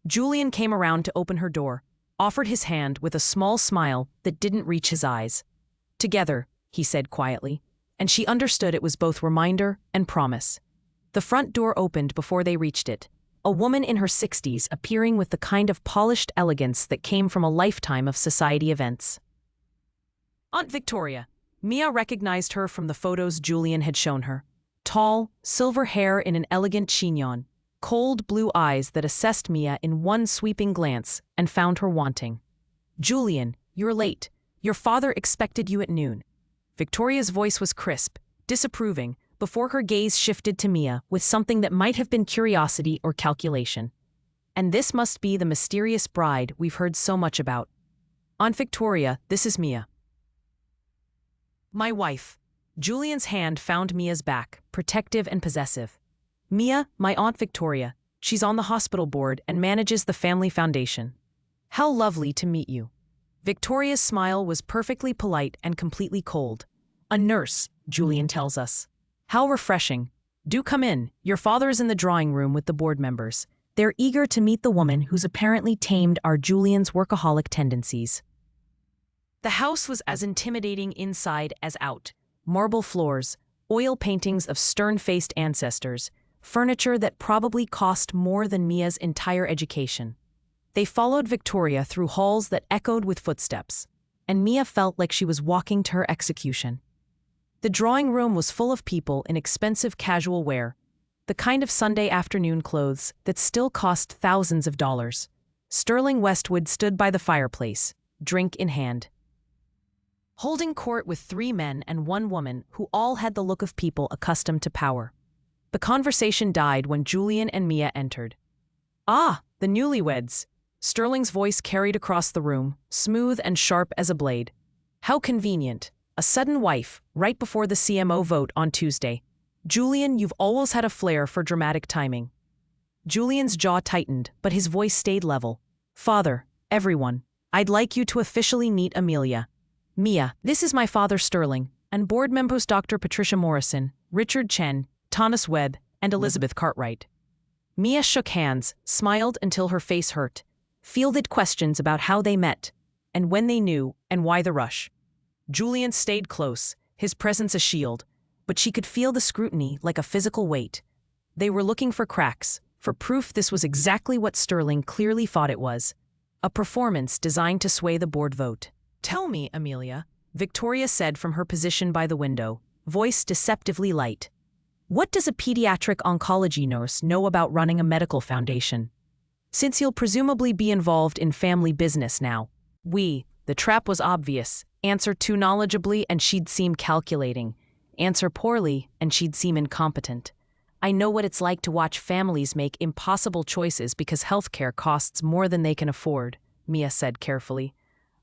Julian came around to open her door, offered his hand with a small smile that didn't reach his eyes. "Together," he said quietly, and she understood it was both reminder and promise. The front door opened before they reached it, a woman in her 60s appearing with the kind of polished elegance that came from a lifetime of society events. Aunt Victoria. Mia recognized her from the photos Julian had shown her. Tall, silver hair in an elegant chignon, cold blue eyes that assessed Mia in one sweeping glance and found her wanting. "Julian, you're late. Your father expected you at noon." Victoria's voice was crisp, disapproving, before her gaze shifted to Mia with something that might have been curiosity or calculation. "And this must be the mysterious bride we've heard so much about." "Aunt Victoria, this is Mia." My wife. Julian's hand found Mia's back, protective and possessive. Mia, my Aunt Victoria. She's on the hospital board and manages the family foundation. How lovely to meet you. Victoria's smile was perfectly polite and completely cold. A nurse, Julian tells us. How refreshing. Do come in. Your father is in the drawing room with the board members. They're eager to meet the woman who's apparently tamed our Julian's workaholic tendencies. The house was as intimidating inside as out. Marble floors, oil paintings of stern-faced ancestors, furniture that probably cost more than Mia's entire education. They followed Victoria through halls that echoed with footsteps, and Mia felt like she was walking to her execution. The drawing room was full of people in expensive casual wear, the kind of Sunday afternoon clothes that still cost thousands of dollars. Sterling Westwood stood by the fireplace, drink in hand, holding court with 3 men and 1 woman who all had the look of people accustomed to power. The conversation died when Julian and Mia entered. Ah, the newlyweds. Sterling's voice carried across the room, smooth and sharp as a blade. How convenient. A sudden wife, right before the CMO vote on Tuesday. Julian, you've always had a flair for dramatic timing. Julian's jaw tightened, but his voice stayed level. Father, everyone, I'd like you to officially meet Amelia. Mia, this is my father Sterling, and board members Dr. Patricia Morrison, Richard Chen, Thomas Webb, and Elizabeth Cartwright. Mia shook hands, smiled until her face hurt, fielded questions about how they met, and when they knew, and why the rush. Julian stayed close, his presence a shield, but she could feel the scrutiny like a physical weight. They were looking for cracks, for proof this was exactly what Sterling clearly thought it was. A performance designed to sway the board vote. Tell me, Amelia, Victoria said from her position by the window, voice deceptively light. What does a pediatric oncology nurse know about running a medical foundation? Since you'll presumably be involved in family business now. The trap was obvious. Answer too knowledgeably and she'd seem calculating. Answer poorly and she'd seem incompetent. I know what it's like to watch families make impossible choices because healthcare costs more than they can afford, Mia said carefully.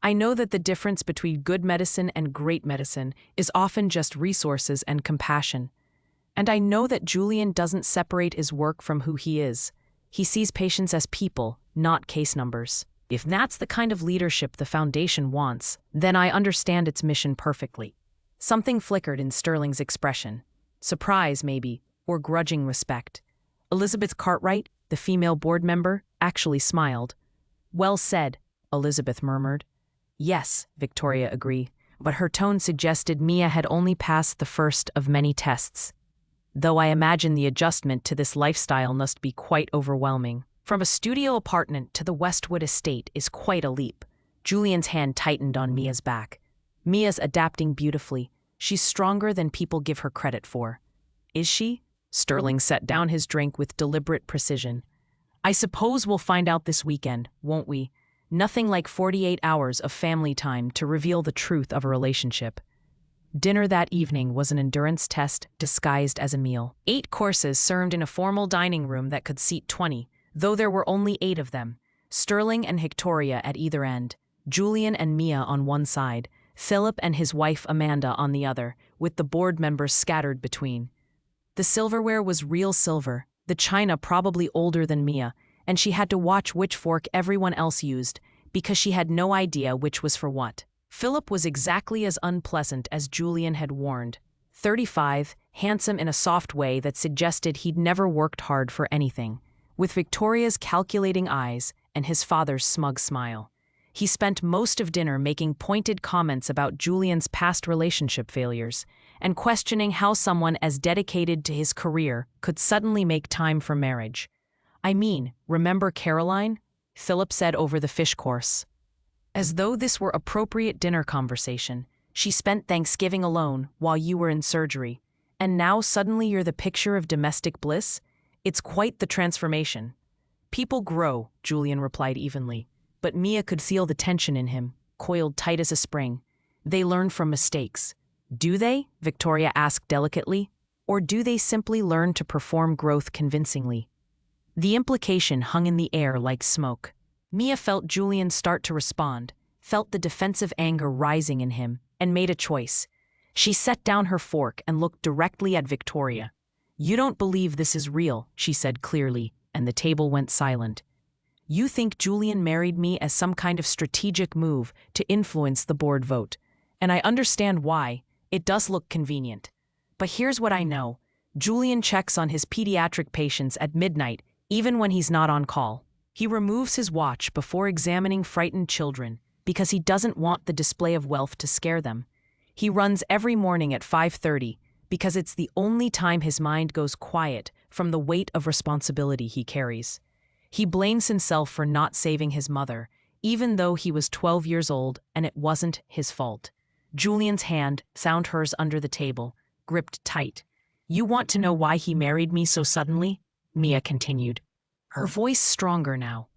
I know that the difference between good medicine and great medicine is often just resources and compassion. And I know that Julian doesn't separate his work from who he is. He sees patients as people, not case numbers. If that's the kind of leadership the foundation wants, then I understand its mission perfectly. Something flickered in Sterling's expression. Surprise, maybe, or grudging respect. Elizabeth Cartwright, the female board member, actually smiled. Well said, Elizabeth murmured. Yes, Victoria agreed, but her tone suggested Mia had only passed the first of many tests. Though I imagine the adjustment to this lifestyle must be quite overwhelming. From a studio apartment to the Westwood estate is quite a leap. Julian's hand tightened on Mia's back. Mia's adapting beautifully. She's stronger than people give her credit for. Is she? Sterling set down his drink with deliberate precision. I suppose we'll find out this weekend, won't we? Nothing like 48 hours of family time to reveal the truth of a relationship. Dinner that evening was an endurance test disguised as a meal. 8 courses served in a formal dining room that could seat 20. Though there were only 8 of them, Sterling and Victoria at either end, Julian and Mia on one side, Philip and his wife Amanda on the other, with the board members scattered between. The silverware was real silver, the china probably older than Mia, and she had to watch which fork everyone else used, because she had no idea which was for what. Philip was exactly as unpleasant as Julian had warned. 35, handsome in a soft way that suggested he'd never worked hard for anything. With Victoria's calculating eyes and his father's smug smile. He spent most of dinner making pointed comments about Julian's past relationship failures and questioning how someone as dedicated to his career could suddenly make time for marriage. I mean, remember Caroline? Philip said over the fish course. As though this were appropriate dinner conversation, she spent Thanksgiving alone while you were in surgery, and now suddenly you're the picture of domestic bliss? It's quite the transformation. People grow, Julian replied evenly, but Mia could feel the tension in him, coiled tight as a spring. They learn from mistakes. Do they? Victoria asked delicately. Or do they simply learn to perform growth convincingly? The implication hung in the air like smoke. Mia felt Julian start to respond, felt the defensive anger rising in him, and made a choice. She set down her fork and looked directly at Victoria. "You don't believe this is real," she said clearly, and the table went silent. "You think Julian married me as some kind of strategic move to influence the board vote. And I understand why. It does look convenient. But here's what I know. Julian checks on his pediatric patients at midnight, even when he's not on call. He removes his watch before examining frightened children because he doesn't want the display of wealth to scare them. He runs every morning at 5:30 because it's the only time his mind goes quiet from the weight of responsibility he carries. He blames himself for not saving his mother, even though he was 12 years old and it wasn't his fault." Julian's hand found hers under the table, gripped tight. "You want to know why he married me so suddenly?" Mia continued, her voice stronger now.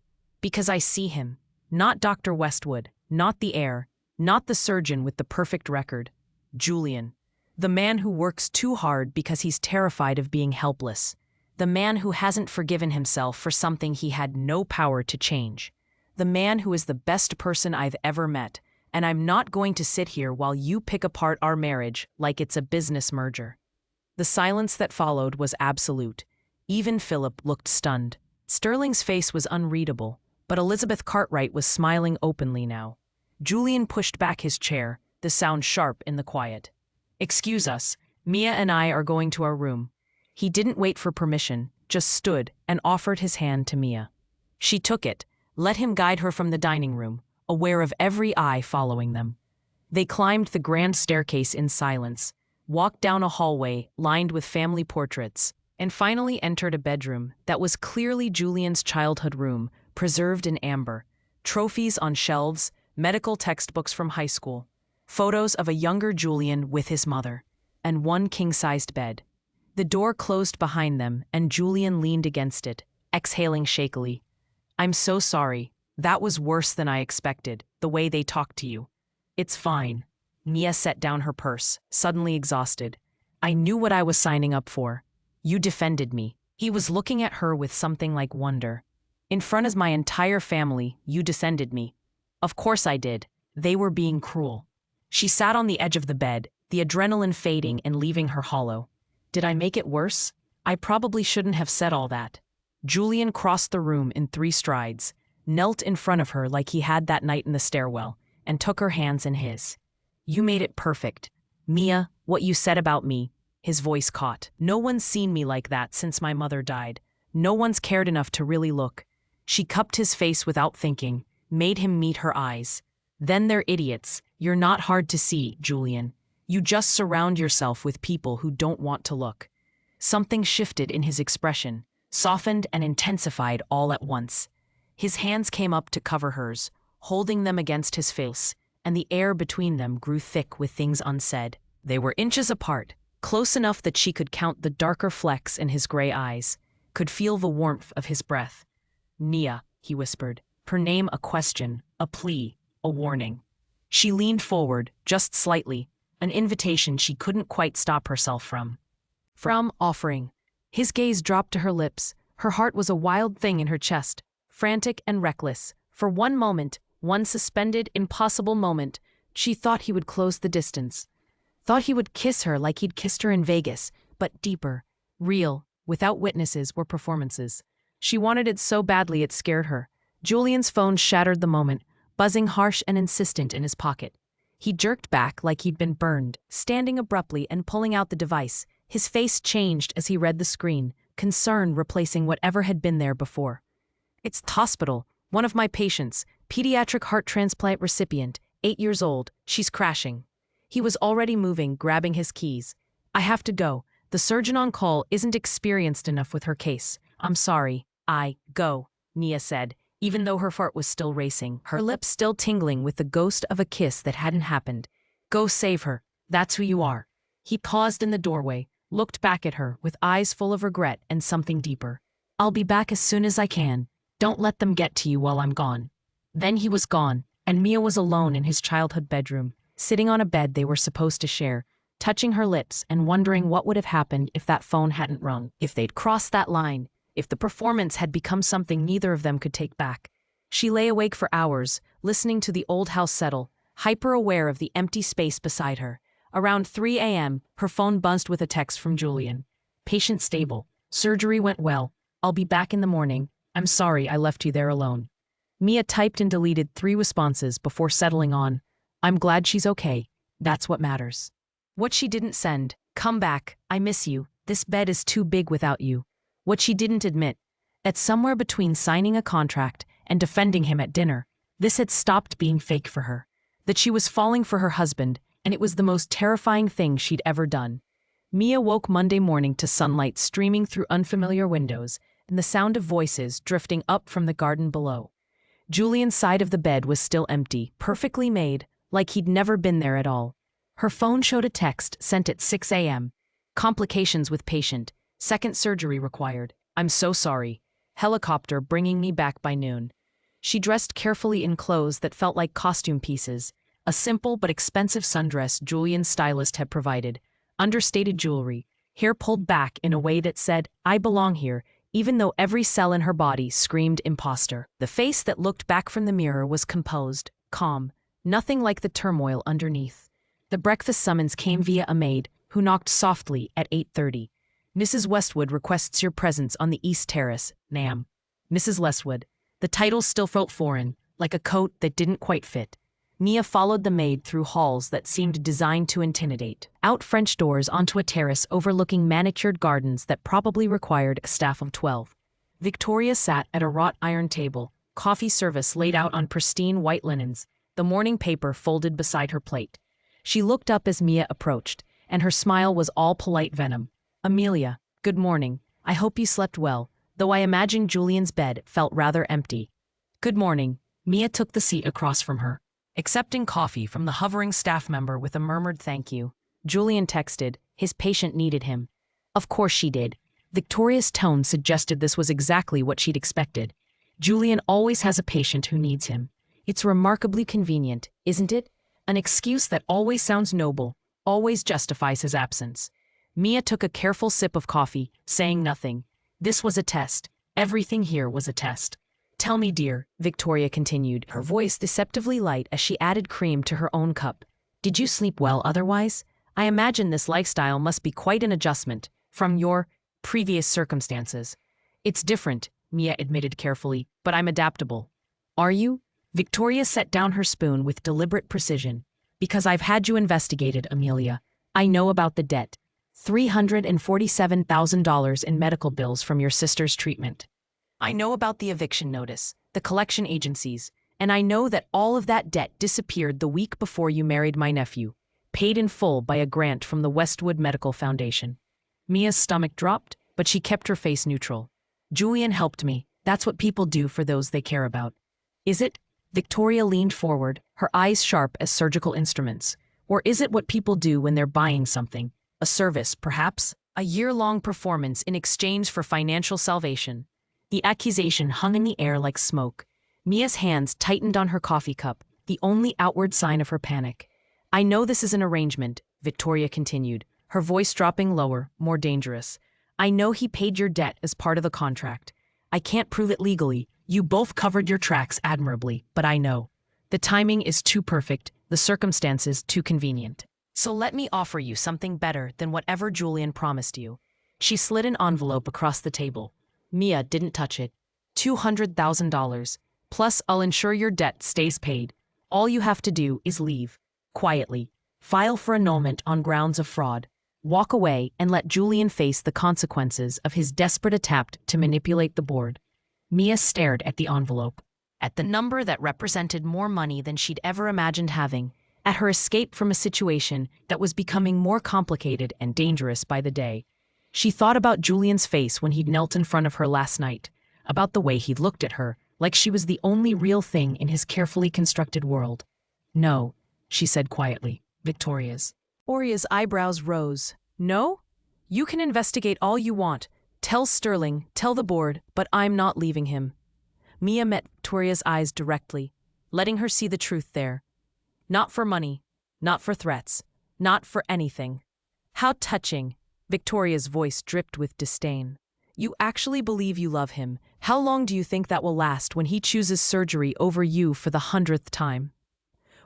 "Because I see him. Not Dr. Westwood, not the heir, not the surgeon with the perfect record. Julian. The man who works too hard because he's terrified of being helpless. The man who hasn't forgiven himself for something he had no power to change. The man who is the best person I've ever met, and I'm not going to sit here while you pick apart our marriage like it's a business merger." The silence that followed was absolute. Even Philip looked stunned. Sterling's face was unreadable, but Elizabeth Cartwright was smiling openly now. Julian pushed back his chair, the sound sharp in the quiet. "Excuse us, Mia and I are going to our room." He didn't wait for permission, just stood and offered his hand to Mia. She took it, let him guide her from the dining room, aware of every eye following them. They climbed the grand staircase in silence, walked down a hallway lined with family portraits, and finally entered a bedroom that was clearly Julian's childhood room, preserved in amber. Trophies on shelves, medical textbooks from high school, photos of a younger Julian with his mother, and one king-sized bed. The door closed behind them, and Julian leaned against it, exhaling shakily. "I'm so sorry. That was worse than I expected, the way they talked to you." "It's fine." Mia set down her purse, suddenly exhausted. "I knew what I was signing up for. You defended me." He was looking at her with something like wonder. "In front of my entire family, you defended me." "Of course I did. They were being cruel." She sat on the edge of the bed, the adrenaline fading and leaving her hollow. "Did I make it worse? I probably shouldn't have said all that." Julian crossed the room in 3 strides, knelt in front of her like he had that night in the stairwell, and took her hands in his. "You made it perfect. Mia, what you said about me," his voice caught. "No one's seen me like that since my mother died. No one's cared enough to really look." She cupped his face without thinking, made him meet her eyes. "Then they're idiots. You're not hard to see, Julian. You just surround yourself with people who don't want to look." Something shifted in his expression, softened and intensified all at once. His hands came up to cover hers, holding them against his face, and the air between them grew thick with things unsaid. They were inches apart, close enough that she could count the darker flecks in his gray eyes, could feel the warmth of his breath. "Nia," he whispered, her name a question, a plea, a warning. She leaned forward, just slightly, an invitation she couldn't quite stop herself from offering. His gaze dropped to her lips. Her heart was a wild thing in her chest, frantic and reckless. For one moment, one suspended, impossible moment, she thought he would close the distance. Thought he would kiss her like he'd kissed her in Vegas, but deeper, real, without witnesses or performances. She wanted it so badly it scared her. Julian's phone shattered the moment, buzzing harsh and insistent in his pocket. He jerked back like he'd been burned, standing abruptly and pulling out the device. His face changed as he read the screen, concern replacing whatever had been there before. "It's the hospital. One of my patients, pediatric heart transplant recipient, 8 years old. She's crashing." He was already moving, grabbing his keys. "I have to go. The surgeon on call isn't experienced enough with her case. I'm sorry." Go," Nia said, even though her heart was still racing, her lips still tingling with the ghost of a kiss that hadn't happened. "Go save her. That's who you are." He paused in the doorway, looked back at her with eyes full of regret and something deeper. "I'll be back as soon as I can. Don't let them get to you while I'm gone." Then he was gone, and Mia was alone in his childhood bedroom, sitting on a bed they were supposed to share, touching her lips and wondering what would have happened if that phone hadn't rung, if they'd crossed that line, if the performance had become something neither of them could take back. She lay awake for hours, listening to the old house settle, hyper-aware of the empty space beside her, Around 3 a.m., her phone buzzed with a text from Julian. Patient stable. Surgery went well. I'll be back in the morning. I'm sorry I left you there alone. Mia typed and deleted 3 responses before settling on, I'm glad she's okay. That's what matters. What she didn't send, come back, I miss you, this bed is too big without you. What she didn't admit, that somewhere between signing a contract and defending him at dinner, this had stopped being fake for her. That she was falling for her husband, and it was the most terrifying thing she'd ever done. Mia woke Monday morning to sunlight streaming through unfamiliar windows and the sound of voices drifting up from the garden below. Julian's side of the bed was still empty, perfectly made, like he'd never been there at all. Her phone showed a text sent at 6 a.m. Complications with patient. Second surgery required. I'm so sorry. Helicopter bringing me back by noon. She dressed carefully in clothes that felt like costume pieces. A simple but expensive sundress Julian's stylist had provided. Understated jewelry. Hair pulled back in a way that said, I belong here, even though every cell in her body screamed imposter. The face that looked back from the mirror was composed, calm, nothing like the turmoil underneath. The breakfast summons came via a maid, who knocked softly at 8:30. Mrs. Westwood requests your presence on the East Terrace, ma'am. Mrs. Westwood. The title still felt foreign, like a coat that didn't quite fit. Mia followed the maid through halls that seemed designed to intimidate, out French doors onto a terrace overlooking manicured gardens that probably required a staff of 12. Victoria sat at a wrought iron table, coffee service laid out on pristine white linens, the morning paper folded beside her plate. She looked up as Mia approached, and her smile was all polite venom. Amelia, good morning. I hope you slept well, though I imagine Julian's bed felt rather empty. Good morning. Mia took the seat across from her, accepting coffee from the hovering staff member with a murmured thank you. Julian texted, his patient needed him. Of course she did. Victoria's tone suggested this was exactly what she'd expected. Julian always has a patient who needs him. It's remarkably convenient, isn't it? An excuse that always sounds noble, always justifies his absence. Mia took a careful sip of coffee, saying nothing. This was a test. Everything here was a test. Tell me, dear, Victoria continued, her voice deceptively light as she added cream to her own cup. Did you sleep well otherwise? I imagine this lifestyle must be quite an adjustment from your previous circumstances. It's different, Mia admitted carefully, but I'm adaptable. Are you? Victoria set down her spoon with deliberate precision. Because I've had you investigated, Amelia. I know about the debt. $347,000 in medical bills from your sister's treatment. I know about the eviction notice, the collection agencies, and I know that all of that debt disappeared the week before you married my nephew, paid in full by a grant from the Westwood Medical Foundation. Mia's stomach dropped, but she kept her face neutral. Julian helped me. That's what people do for those they care about. Is it? Victoria leaned forward, her eyes sharp as surgical instruments. Or is it what people do when they're buying something? A service, perhaps? A year-long performance in exchange for financial salvation. The accusation hung in the air like smoke. Mia's hands tightened on her coffee cup, the only outward sign of her panic. I know this is an arrangement, Victoria continued, her voice dropping lower, more dangerous. I know he paid your debt as part of the contract. I can't prove it legally. You both covered your tracks admirably, but I know. The timing is too perfect, the circumstances too convenient. So let me offer you something better than whatever Julian promised you. She slid an envelope across the table. Mia didn't touch it. $200,000. Plus, I'll ensure your debt stays paid. All you have to do is leave. Quietly. File for annulment on grounds of fraud. Walk away and let Julian face the consequences of his desperate attempt to manipulate the board. Mia stared at the envelope. At the number that represented more money than she'd ever imagined having. At her escape from a situation that was becoming more complicated and dangerous by the day. She thought about Julian's face when he'd knelt in front of her last night, about the way he'd looked at her, like she was the only real thing in his carefully constructed world. No, she said quietly, Victoria's. Oria's eyebrows rose. No? You can investigate all you want. Tell Sterling, tell the board, but I'm not leaving him. Mia met Victoria's eyes directly, letting her see the truth there. Not for money, not for threats, not for anything. How touching. Victoria's voice dripped with disdain. You actually believe you love him. How long do you think that will last when he chooses surgery over you for the 100th time?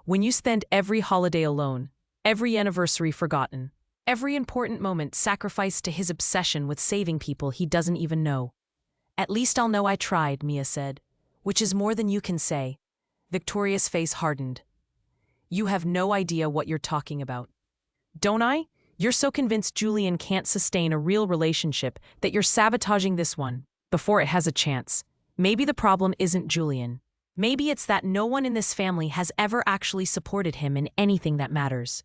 When you spend every holiday alone, Every anniversary forgotten. Every important moment sacrificed to his obsession with saving people he doesn't even know. At least I'll know I tried, Mia said. Which is more than you can say. Victoria's face hardened. You have no idea what you're talking about. Don't I? You're so convinced Julian can't sustain a real relationship that you're sabotaging this one before it has a chance. Maybe the problem isn't Julian. Maybe it's that no one in this family has ever actually supported him in anything that matters.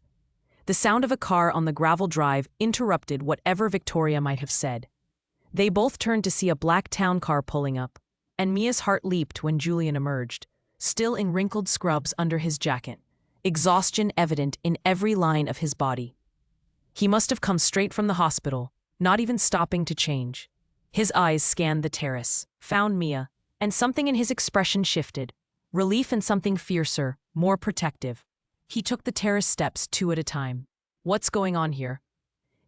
The sound of a car on the gravel drive interrupted whatever Victoria might have said. They both turned to see a black town car pulling up, and Mia's heart leaped when Julian emerged, still in wrinkled scrubs under his jacket, exhaustion evident in every line of his body. He must have come straight from the hospital, not even stopping to change. His eyes scanned the terrace, found Mia, and something in his expression shifted, relief and something fiercer, more protective. He took the terrace steps 2 at a time. What's going on here?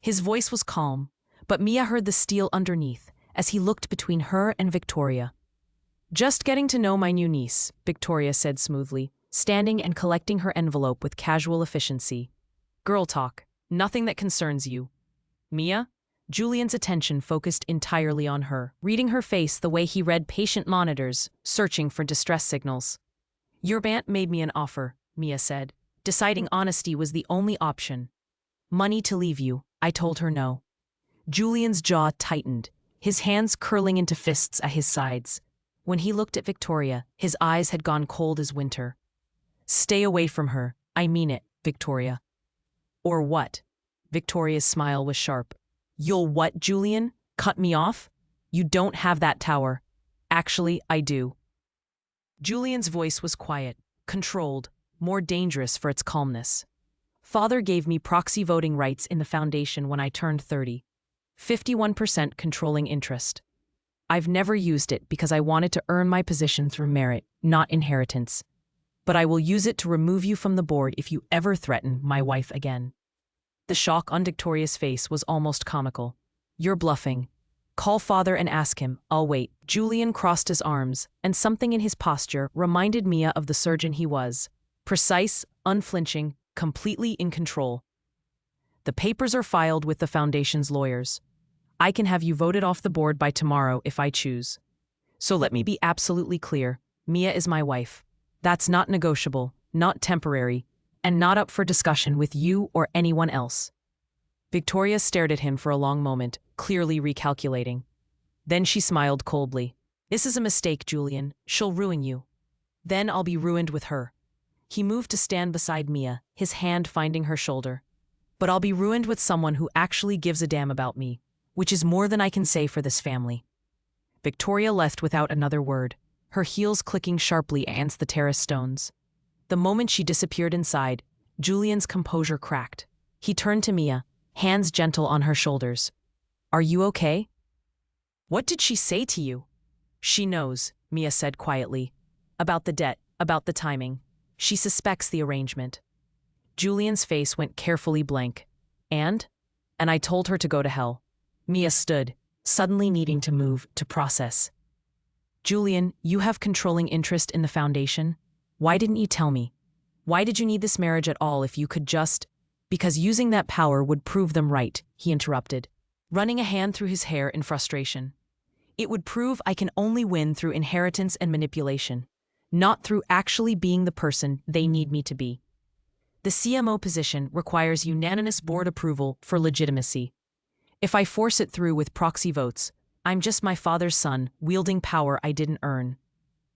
His voice was calm, but Mia heard the steel underneath as he looked between her and Victoria. Just getting to know my new niece, Victoria said smoothly, standing and collecting her envelope with casual efficiency. Girl talk, nothing that concerns you. Mia? Julian's attention focused entirely on her, reading her face the way he read patient monitors, searching for distress signals. Your aunt made me an offer, Mia said, deciding honesty was the only option. Money to leave you, I told her no. Julian's jaw tightened, his hands curling into fists at his sides. When he looked at Victoria, his eyes had gone cold as winter. Stay away from her, I mean it, Victoria. Or what? Victoria's smile was sharp. You'll what, Julian? Cut me off? You don't have that tower. Actually, I do. Julian's voice was quiet, controlled, more dangerous for its calmness. Father gave me proxy voting rights in the foundation when I turned 30. 51% controlling interest. I've never used it because I wanted to earn my position through merit, not inheritance. But I will use it to remove you from the board if you ever threaten my wife again. The shock on Victoria's face was almost comical. You're bluffing. Call father and ask him, I'll wait. Julian crossed his arms, and something in his posture reminded Mia of the surgeon he was. Precise, unflinching, completely in control. The papers are filed with the foundation's lawyers. I can have you voted off the board by tomorrow if I choose. So let me be absolutely clear. Mia is my wife. That's not negotiable, not temporary, and not up for discussion with you or anyone else. Victoria stared at him for a long moment, clearly recalculating. Then she smiled coldly. This is a mistake, Julian. She'll ruin you. Then I'll be ruined with her. He moved to stand beside Mia, his hand finding her shoulder. But I'll be ruined with someone who actually gives a damn about me, which is more than I can say for this family. Victoria left without another word, her heels clicking sharply against the terrace stones. The moment she disappeared inside, Julian's composure cracked. He turned to Mia, hands gentle on her shoulders. Are you okay? What did she say to you? She knows, Mia said quietly. About the debt, about the timing. She suspects the arrangement. Julian's face went carefully blank. And I told her to go to hell. Mia stood, suddenly needing to move, to process. Julian, you have controlling interest in the foundation? Why didn't you tell me? Why did you need this marriage at all if you could just— Because using that power would prove them right, he interrupted, running a hand through his hair in frustration. It would prove I can only win through inheritance and manipulation, not through actually being the person they need me to be. The CMO position requires unanimous board approval for legitimacy. If I force it through with proxy votes, I'm just my father's son wielding power I didn't earn.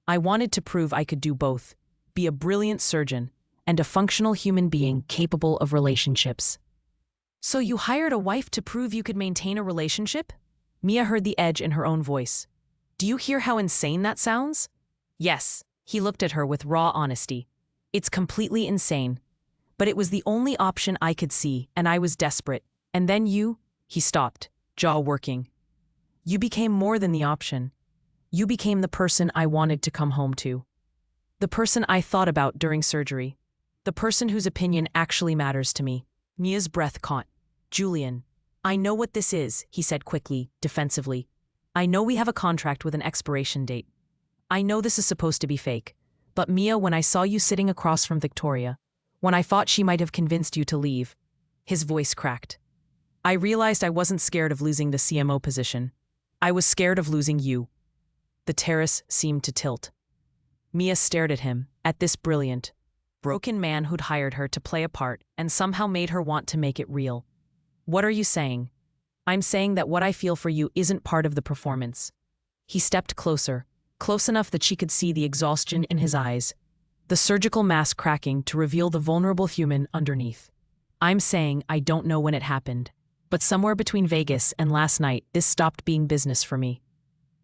I wanted to prove I could do both, be a brilliant surgeon and a functional human being capable of relationships. So you hired a wife to prove you could maintain a relationship? Mia heard the edge in her own voice. Do you hear how insane that sounds? Yes, he looked at her with raw honesty. It's completely insane. But it was the only option I could see, and I was desperate. And then you— He stopped, jaw working. You became more than the option. You became the person I wanted to come home to. The person I thought about during surgery. The person whose opinion actually matters to me. Mia's breath caught. Julian, I know what this is, he said quickly, defensively. I know we have a contract with an expiration date. I know this is supposed to be fake. But Mia, when I saw you sitting across from Victoria, when I thought she might have convinced you to leave." His voice cracked. "I realized I wasn't scared of losing the CMO position. I was scared of losing you." The terrace seemed to tilt. Mia stared at him, at this brilliant, broken man who'd hired her to play a part and somehow made her want to make it real. "What are you saying?" "I'm saying that what I feel for you isn't part of the performance." He stepped closer, close enough that she could see the exhaustion in his eyes, the surgical mask cracking to reveal the vulnerable human underneath. "I'm saying I don't know when it happened, but somewhere between Vegas and last night, this stopped being business for me."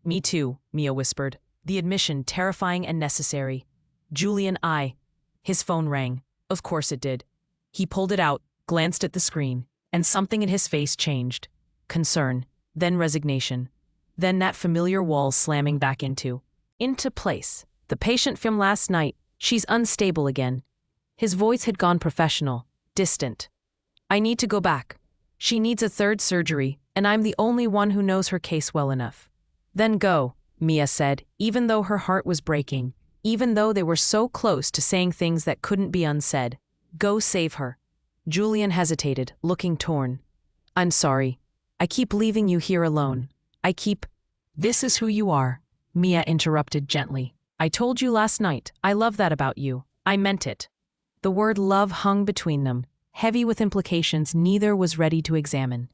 "Me too," Mia whispered, the admission terrifying and necessary. "Julian, His phone rang. Of course it did. He pulled it out, glanced at the screen, and something in his face changed. Concern, then resignation, then that familiar wall slamming back into place. "The patient from last night, she's unstable again." His voice had gone professional, distant. "I need to go back. She needs a third surgery, and I'm the only one who knows her case well enough." "Then go," Mia said, even though her heart was breaking, even though they were so close to saying things that couldn't be unsaid. "Go save her." Julian hesitated, looking torn. "I'm sorry. I keep leaving you here alone. This is who you are," Mia interrupted gently. "I told you last night, I love that about you. I meant it." The word love hung between them, heavy with implications neither was ready to examine.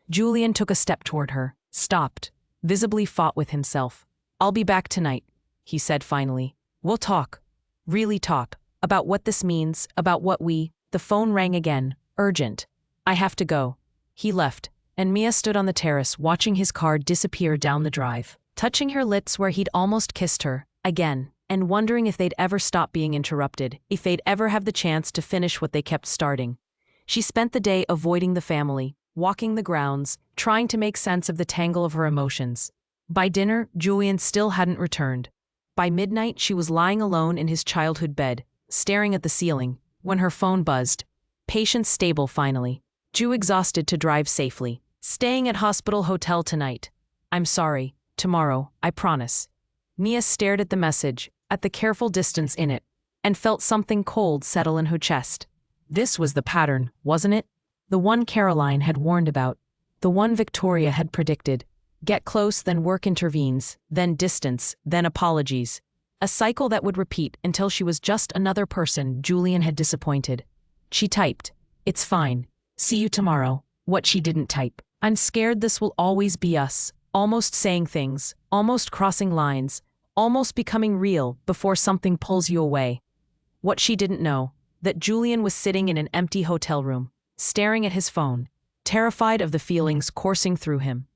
Julian took a step toward her, stopped, visibly fought with himself. "I'll be back tonight," he said finally. "We'll talk. Really talk. About what this means, about what we—" The phone rang again, urgent. "I have to go." He left, and Mia stood on the terrace watching his car disappear down the drive, touching her lips where he'd almost kissed her, again, and wondering if they'd ever stop being interrupted, if they'd ever have the chance to finish what they kept starting. She spent the day avoiding the family, walking the grounds, trying to make sense of the tangle of her emotions. By dinner, Julian still hadn't returned. By midnight, she was lying alone in his childhood bed, staring at the ceiling, when her phone buzzed. "Patient stable finally. Ju exhausted to drive safely. Staying at hospital hotel tonight. I'm sorry. Tomorrow, I promise." Mia stared at the message, at the careful distance in it, and felt something cold settle in her chest. This was the pattern, wasn't it? The one Caroline had warned about. The one Victoria had predicted. Get close, then work intervenes, then distance, then apologies. A cycle that would repeat until she was just another person Julian had disappointed. She typed, "It's fine. See you tomorrow." What she didn't type. "I'm scared this will always be us," almost saying things, almost crossing lines, almost becoming real before something pulls you away. What she didn't know, that Julian was sitting in an empty hotel room, staring at his phone, terrified of the feelings coursing through him.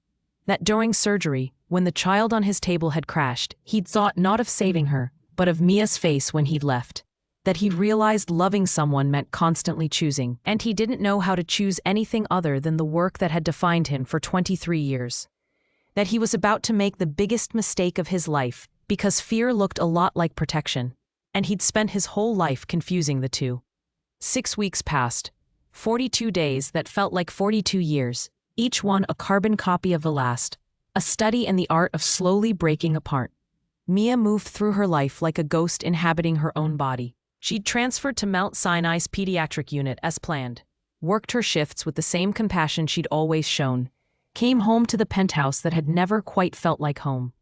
That during surgery, when the child on his table had crashed, he'd thought not of saving her, but of Mia's face when he'd left. That he'd realized loving someone meant constantly choosing, and he didn't know how to choose anything other than the work that had defined him for 23 years. That he was about to make the biggest mistake of his life, because fear looked a lot like protection, and he'd spent his whole life confusing the two. 6 weeks passed, 42 days that felt like 42 years, each one a carbon copy of the last, a study in the art of slowly breaking apart. Mia moved through her life like a ghost inhabiting her own body. She'd transferred to Mount Sinai's pediatric unit as planned, worked her shifts with the same compassion she'd always shown, came home to the penthouse that had never quite felt like home,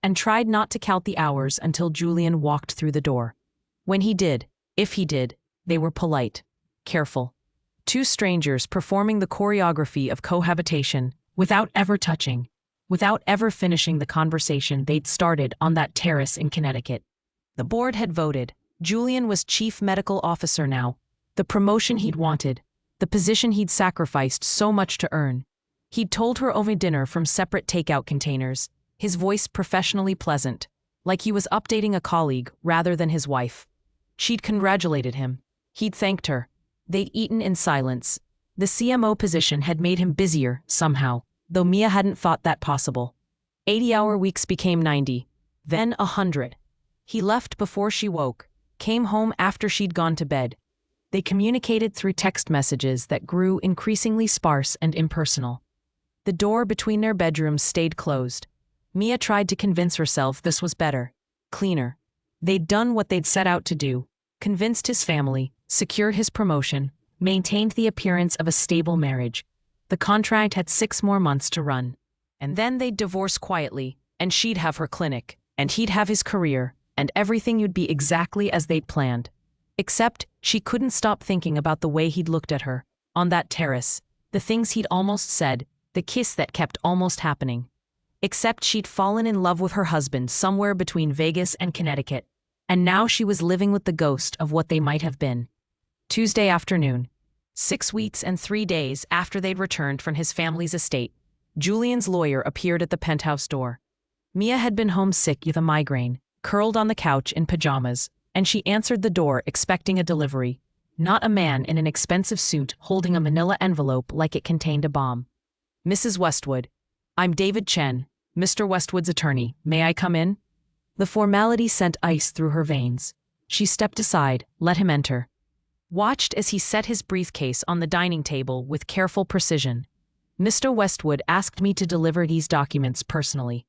and tried not to count the hours until Julian walked through the door. When he did, if he did, they were polite, careful. Two strangers performing the choreography of cohabitation without ever touching, without ever finishing the conversation they'd started on that terrace in Connecticut. The board had voted. Julian was chief medical officer now, the promotion he'd wanted, the position he'd sacrificed so much to earn. He'd told her over dinner from separate takeout containers, his voice professionally pleasant, like he was updating a colleague rather than his wife. She'd congratulated him. He'd thanked her. They'd eaten in silence. The CMO position had made him busier, somehow, though Mia hadn't thought that possible. 80-hour weeks became 90, then 100. He left before she woke, came home after she'd gone to bed. They communicated through text messages that grew increasingly sparse and impersonal. The door between their bedrooms stayed closed. Mia tried to convince herself this was better, cleaner. They'd done what they'd set out to do, convinced his family, secured his promotion, maintained the appearance of a stable marriage. The contract had 6 more months to run. And then they'd divorce quietly, and she'd have her clinic, and he'd have his career, and everything would be exactly as they'd planned. Except she couldn't stop thinking about the way he'd looked at her, on that terrace, the things he'd almost said, the kiss that kept almost happening. Except she'd fallen in love with her husband somewhere between Vegas and Connecticut, and now she was living with the ghost of what they might have been. Tuesday afternoon, 6 weeks and 3 days after they'd returned from his family's estate, Julian's lawyer appeared at the penthouse door. Mia had been homesick with a migraine, curled on the couch in pajamas, and she answered the door expecting a delivery, not a man in an expensive suit holding a manila envelope like it contained a bomb. "Mrs. Westwood, I'm David Chen, Mr. Westwood's attorney. May I come in?" The formality sent ice through her veins. She stepped aside, let him enter. Watched as he set his briefcase on the dining table with careful precision. "Mr. Westwood asked me to deliver these documents personally."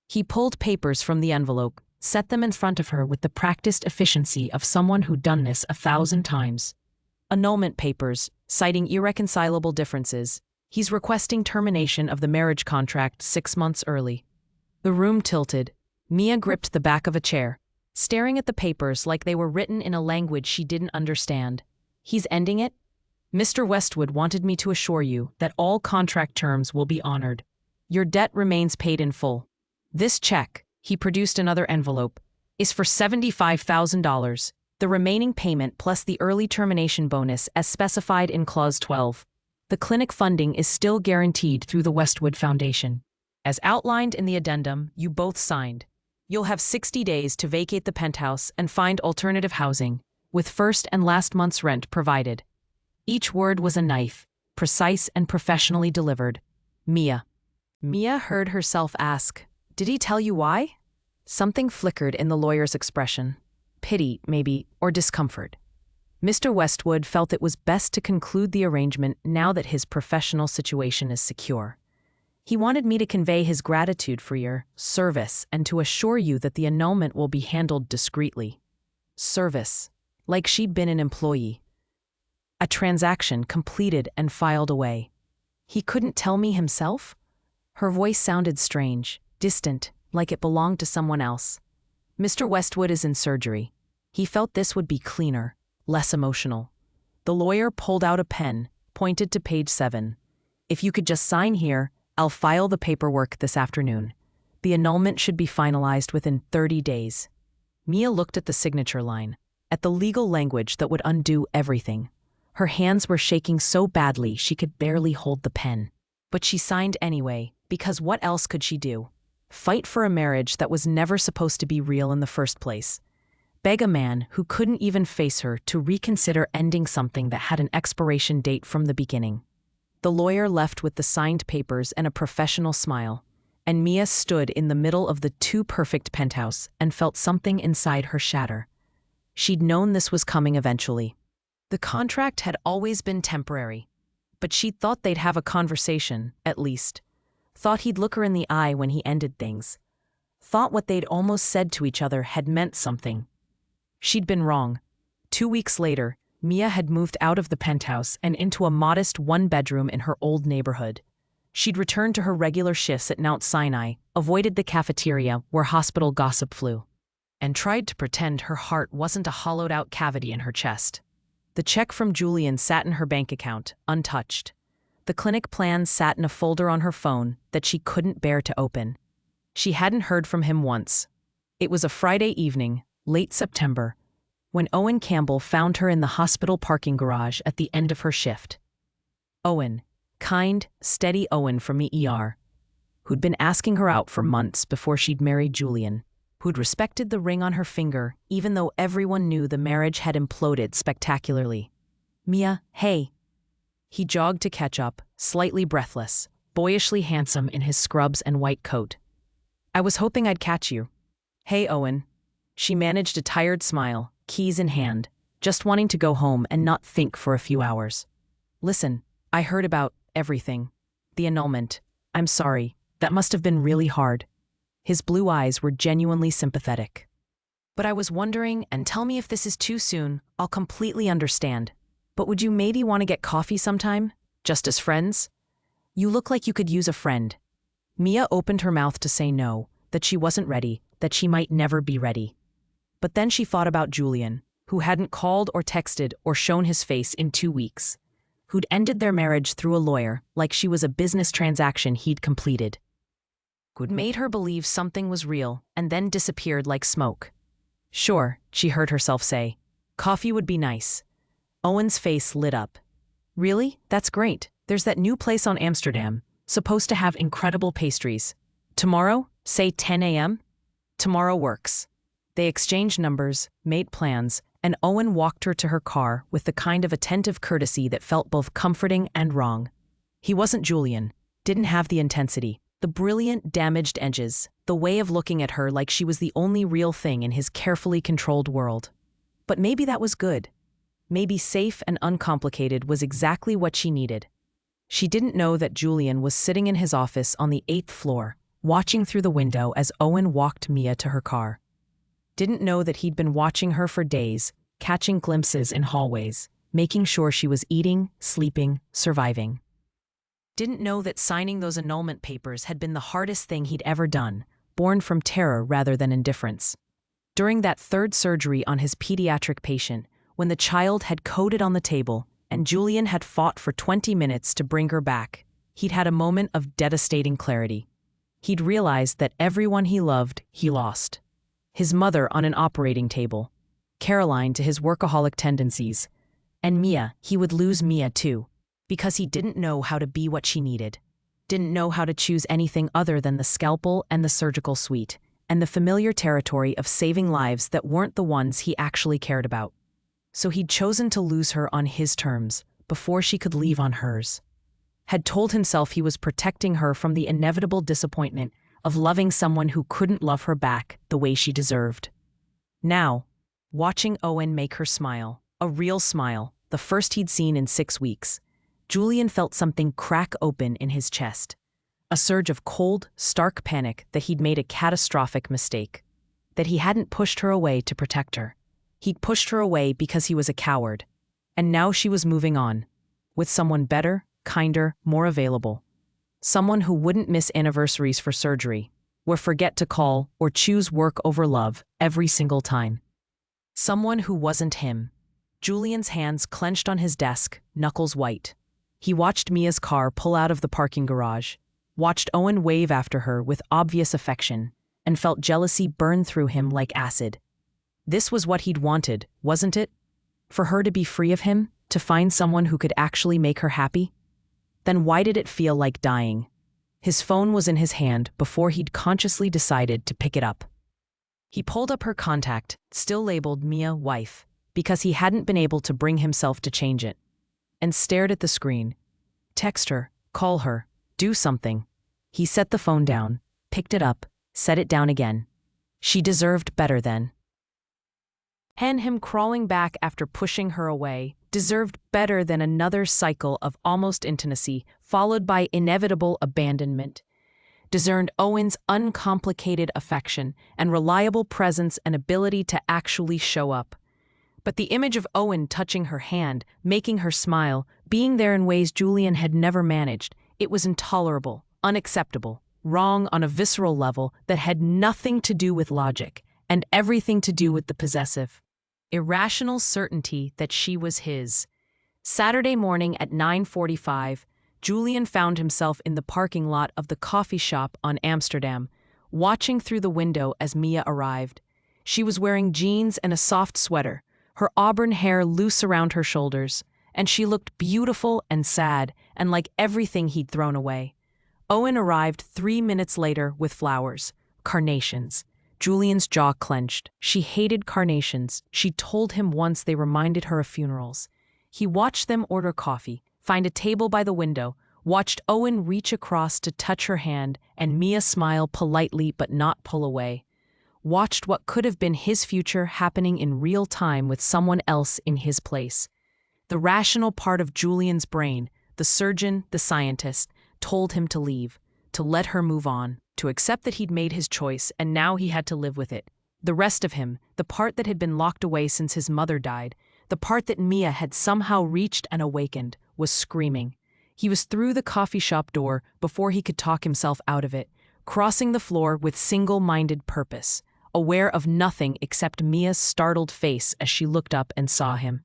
He pulled papers from the envelope, set them in front of her with the practiced efficiency of someone who'd done this 1,000 times. Annulment papers, citing irreconcilable differences. He's requesting termination of the marriage contract 6 months early. The room tilted. Mia gripped the back of a chair, staring at the papers like they were written in a language she didn't understand. "He's ending it? Mr. Westwood wanted me to assure you that all contract terms will be honored. Your debt remains paid in full. This check," he produced another envelope, "is for $75,000, the remaining payment plus the early termination bonus as specified in Clause 12. The clinic funding is still guaranteed through the Westwood Foundation. As outlined in the addendum you both signed, you'll have 60 days to vacate the penthouse and find alternative housing, with first and last month's rent provided." Each word was a knife, precise and professionally delivered. Mia heard herself ask, "Did he tell you why?" Something flickered in the lawyer's expression. Pity, maybe, or discomfort. Mr. Westwood felt it was best to conclude the arrangement now that his professional situation is secure. "He wanted me to convey his gratitude for your service and to assure you that the annulment will be handled discreetly." Service. Like she'd been an employee. A transaction completed and filed away. "He couldn't tell me himself?" Her voice sounded strange, distant, like it belonged to someone else. "Mr. Westwood is in surgery. He felt this would be cleaner, less emotional." The lawyer pulled out a pen, pointed to page 7. "If you could just sign here, I'll file the paperwork this afternoon. The annulment should be finalized within 30 days. Mia looked at the signature line, at the legal language that would undo everything. Her hands were shaking so badly she could barely hold the pen. But she signed anyway, because what else could she do? Fight for a marriage that was never supposed to be real in the first place. Beg a man who couldn't even face her to reconsider ending something that had an expiration date from the beginning. The lawyer left with the signed papers and a professional smile, and Mia stood in the middle of the too perfect penthouse and felt something inside her shatter. She'd known this was coming eventually. The contract had always been temporary, but she'd thought they'd have a conversation, at least. Thought he'd look her in the eye when he ended things. Thought what they'd almost said to each other had meant something. She'd been wrong. 2 weeks later, Mia had moved out of the penthouse and into a modest one-bedroom in her old neighborhood. She'd returned to her regular shifts at Mount Sinai, avoided the cafeteria where hospital gossip flew, and tried to pretend her heart wasn't a hollowed-out cavity in her chest. The check from Julian sat in her bank account, untouched. The clinic plans sat in a folder on her phone that she couldn't bear to open. She hadn't heard from him once. It was a Friday evening, late September, when Owen Campbell found her in the hospital parking garage at the end of her shift. Owen, kind, steady Owen from the ER, who'd been asking her out for months before she'd married Julian, who'd respected the ring on her finger even though everyone knew the marriage had imploded spectacularly. "Mia, hey." He jogged to catch up, slightly breathless, boyishly handsome in his scrubs and white coat. "I was hoping I'd catch you." "Hey, Owen." She managed a tired smile, keys in hand, just wanting to go home and not think for a few hours. "Listen, I heard about everything. The annulment. I'm sorry. That must have been really hard." His blue eyes were genuinely sympathetic. But I was wondering, and tell me if this is too soon, I'll completely understand. But would you maybe want to get coffee sometime? Just as friends? You look like you could use a friend. Mia opened her mouth to say no, that she wasn't ready, that she might never be ready. But then she thought about Julian, who hadn't called or texted or shown his face in 2 weeks, who'd ended their marriage through a lawyer like she was a business transaction he'd completed, who'd made her believe something was real and then disappeared like smoke. Sure, she heard herself say, coffee would be nice. Owen's face lit up. Really? That's great. There's that new place on Amsterdam, supposed to have incredible pastries. Tomorrow? Say 10 a.m.? Tomorrow works. They exchanged numbers, made plans, and Owen walked her to her car with the kind of attentive courtesy that felt both comforting and wrong. He wasn't Julian, didn't have the intensity, the brilliant, damaged edges, the way of looking at her like she was the only real thing in his carefully controlled world. But maybe that was good. Maybe safe and uncomplicated was exactly what she needed. She didn't know that Julian was sitting in his office on the 8th floor, watching through the window as Owen walked Mia to her car. Didn't know that he'd been watching her for days, catching glimpses in hallways, making sure she was eating, sleeping, surviving. Didn't know that signing those annulment papers had been the hardest thing he'd ever done, born from terror rather than indifference. During that third surgery on his pediatric patient, when the child had coded on the table and Julian had fought for 20 minutes to bring her back, he'd had a moment of devastating clarity. He'd realized that everyone he loved, he lost. His mother on an operating table, Caroline to his workaholic tendencies, and Mia, he would lose Mia too, because he didn't know how to be what she needed, didn't know how to choose anything other than the scalpel and the surgical suite, and the familiar territory of saving lives that weren't the ones he actually cared about. So he'd chosen to lose her on his terms, before she could leave on hers. Had told himself he was protecting her from the inevitable disappointment of loving someone who couldn't love her back the way she deserved. Now, watching Owen make her smile, a real smile, the first he'd seen in 6 weeks, Julian felt something crack open in his chest. A surge of cold, stark panic that he'd made a catastrophic mistake. That he hadn't pushed her away to protect her. He'd pushed her away because he was a coward. And now she was moving on. With someone better, kinder, more available. Someone who wouldn't miss anniversaries for surgery, or forget to call or choose work over love every single time. Someone who wasn't him. Julian's hands clenched on his desk, knuckles white. He watched Mia's car pull out of the parking garage, watched Owen wave after her with obvious affection, and felt jealousy burn through him like acid. This was what he'd wanted, wasn't it? For her to be free of him, to find someone who could actually make her happy? Then why did it feel like dying? His phone was in his hand before he'd consciously decided to pick it up. He pulled up her contact, still labeled Mia wife, because he hadn't been able to bring himself to change it, and stared at the screen. Text her, call her, do something. He set the phone down, picked it up, set it down again. She deserved better then. Him crawling back after pushing her away, deserved better than another cycle of almost intimacy, followed by inevitable abandonment. Deserved Owen's uncomplicated affection and reliable presence and ability to actually show up. But the image of Owen touching her hand, making her smile, being there in ways Julian had never managed, it was intolerable, unacceptable, wrong on a visceral level that had nothing to do with logic and everything to do with the possessive, irrational certainty that she was his. Saturday morning at 9:45, Julian found himself in the parking lot of the coffee shop on Amsterdam, watching through the window as Mia arrived. She was wearing jeans and a soft sweater, her auburn hair loose around her shoulders, and she looked beautiful and sad and like everything he'd thrown away. Owen arrived 3 minutes later with flowers, carnations. Julian's jaw clenched. She hated carnations. She told him once they reminded her of funerals. He watched them order coffee, find a table by the window, watched Owen reach across to touch her hand and Mia smile politely but not pull away. Watched what could have been his future happening in real time with someone else in his place. The rational part of Julian's brain, the surgeon, the scientist, told him to leave, to let her move on, to accept that he'd made his choice and now he had to live with it. The rest of him, the part that had been locked away since his mother died, the part that Mia had somehow reached and awakened, was screaming. He was through the coffee shop door before he could talk himself out of it, crossing the floor with single-minded purpose, aware of nothing except Mia's startled face as she looked up and saw him.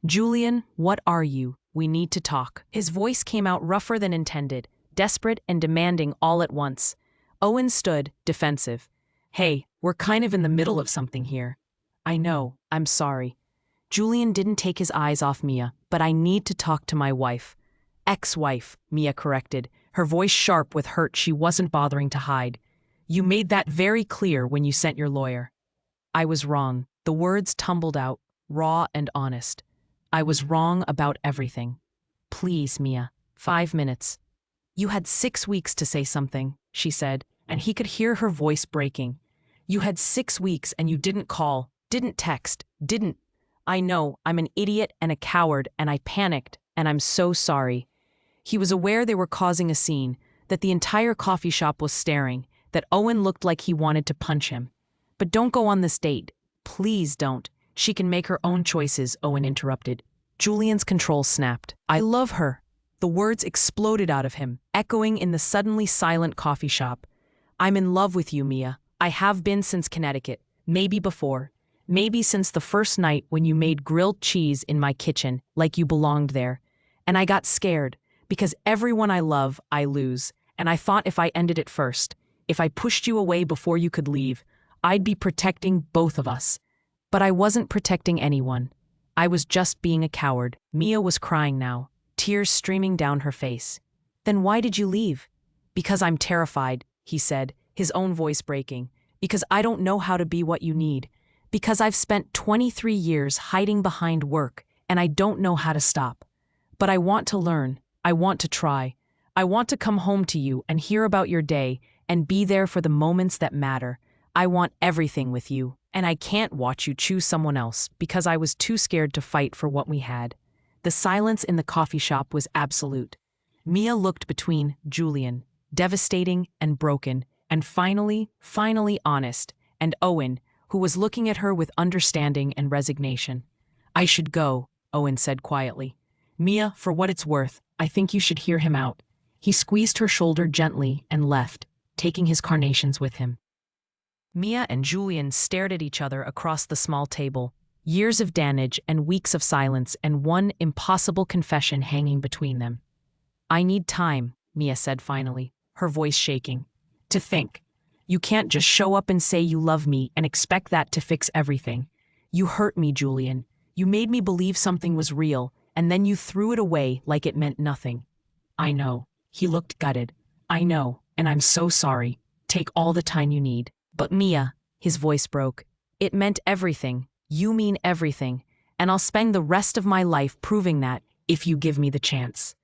"Julian, what are you? We need to talk." His voice came out rougher than intended, desperate and demanding all at once. Owen stood, defensive. "Hey, we're kind of in the middle of something here." "I know, I'm sorry." Julian didn't take his eyes off Mia. "But I need to talk to my wife." "Ex-wife," Mia corrected, her voice sharp with hurt she wasn't bothering to hide. "You made that very clear when you sent your lawyer." "I was wrong." The words tumbled out, raw and honest. "I was wrong about everything." "Please, Mia, 5 minutes." "You had 6 weeks to say something," she said, and he could hear her voice breaking. "You had 6 weeks and you didn't call, didn't text, didn't—" "I know, I'm an idiot and a coward and I panicked, and I'm so sorry." He was aware they were causing a scene, that the entire coffee shop was staring, that Owen looked like he wanted to punch him. "But don't go on this date. Please don't. She can make her own choices," Owen interrupted. Julian's control snapped. "I love her." The words exploded out of him, echoing in the suddenly silent coffee shop. "I'm in love with you, Mia. I have been since Connecticut, maybe before. Maybe since the first night when you made grilled cheese in my kitchen, like you belonged there. And I got scared, because everyone I love, I lose. And I thought if I ended it first, if I pushed you away before you could leave, I'd be protecting both of us. But I wasn't protecting anyone. I was just being a coward." Mia was crying now, tears streaming down her face. "Then why did you leave?" "Because I'm terrified," he said, his own voice breaking. "Because I don't know how to be what you need. Because I've spent 23 years hiding behind work, and I don't know how to stop. But I want to learn. I want to try. I want to come home to you and hear about your day and be there for the moments that matter. I want everything with you, and I can't watch you choose someone else because I was too scared to fight for what we had." The silence in the coffee shop was absolute. Mia looked between Julian, devastating and broken, and finally honest, and Owen, who was looking at her with understanding and resignation. "I should go," Owen said quietly. "Mia, for what it's worth, I think you should hear him out." He squeezed her shoulder gently and left, taking his carnations with him. Mia and Julian stared at each other across the small table, years of damage and weeks of silence and one impossible confession hanging between them. "I need time," Mia said finally, her voice shaking. "To think. You can't just show up and say you love me and expect that to fix everything. You hurt me, Julian. You made me believe something was real, and then you threw it away like it meant nothing." "I know." He looked gutted. "I know, and I'm so sorry. Take all the time you need." "But Mia," his voice broke, "it meant everything. You mean everything, and I'll spend the rest of my life proving that, if you give me the chance."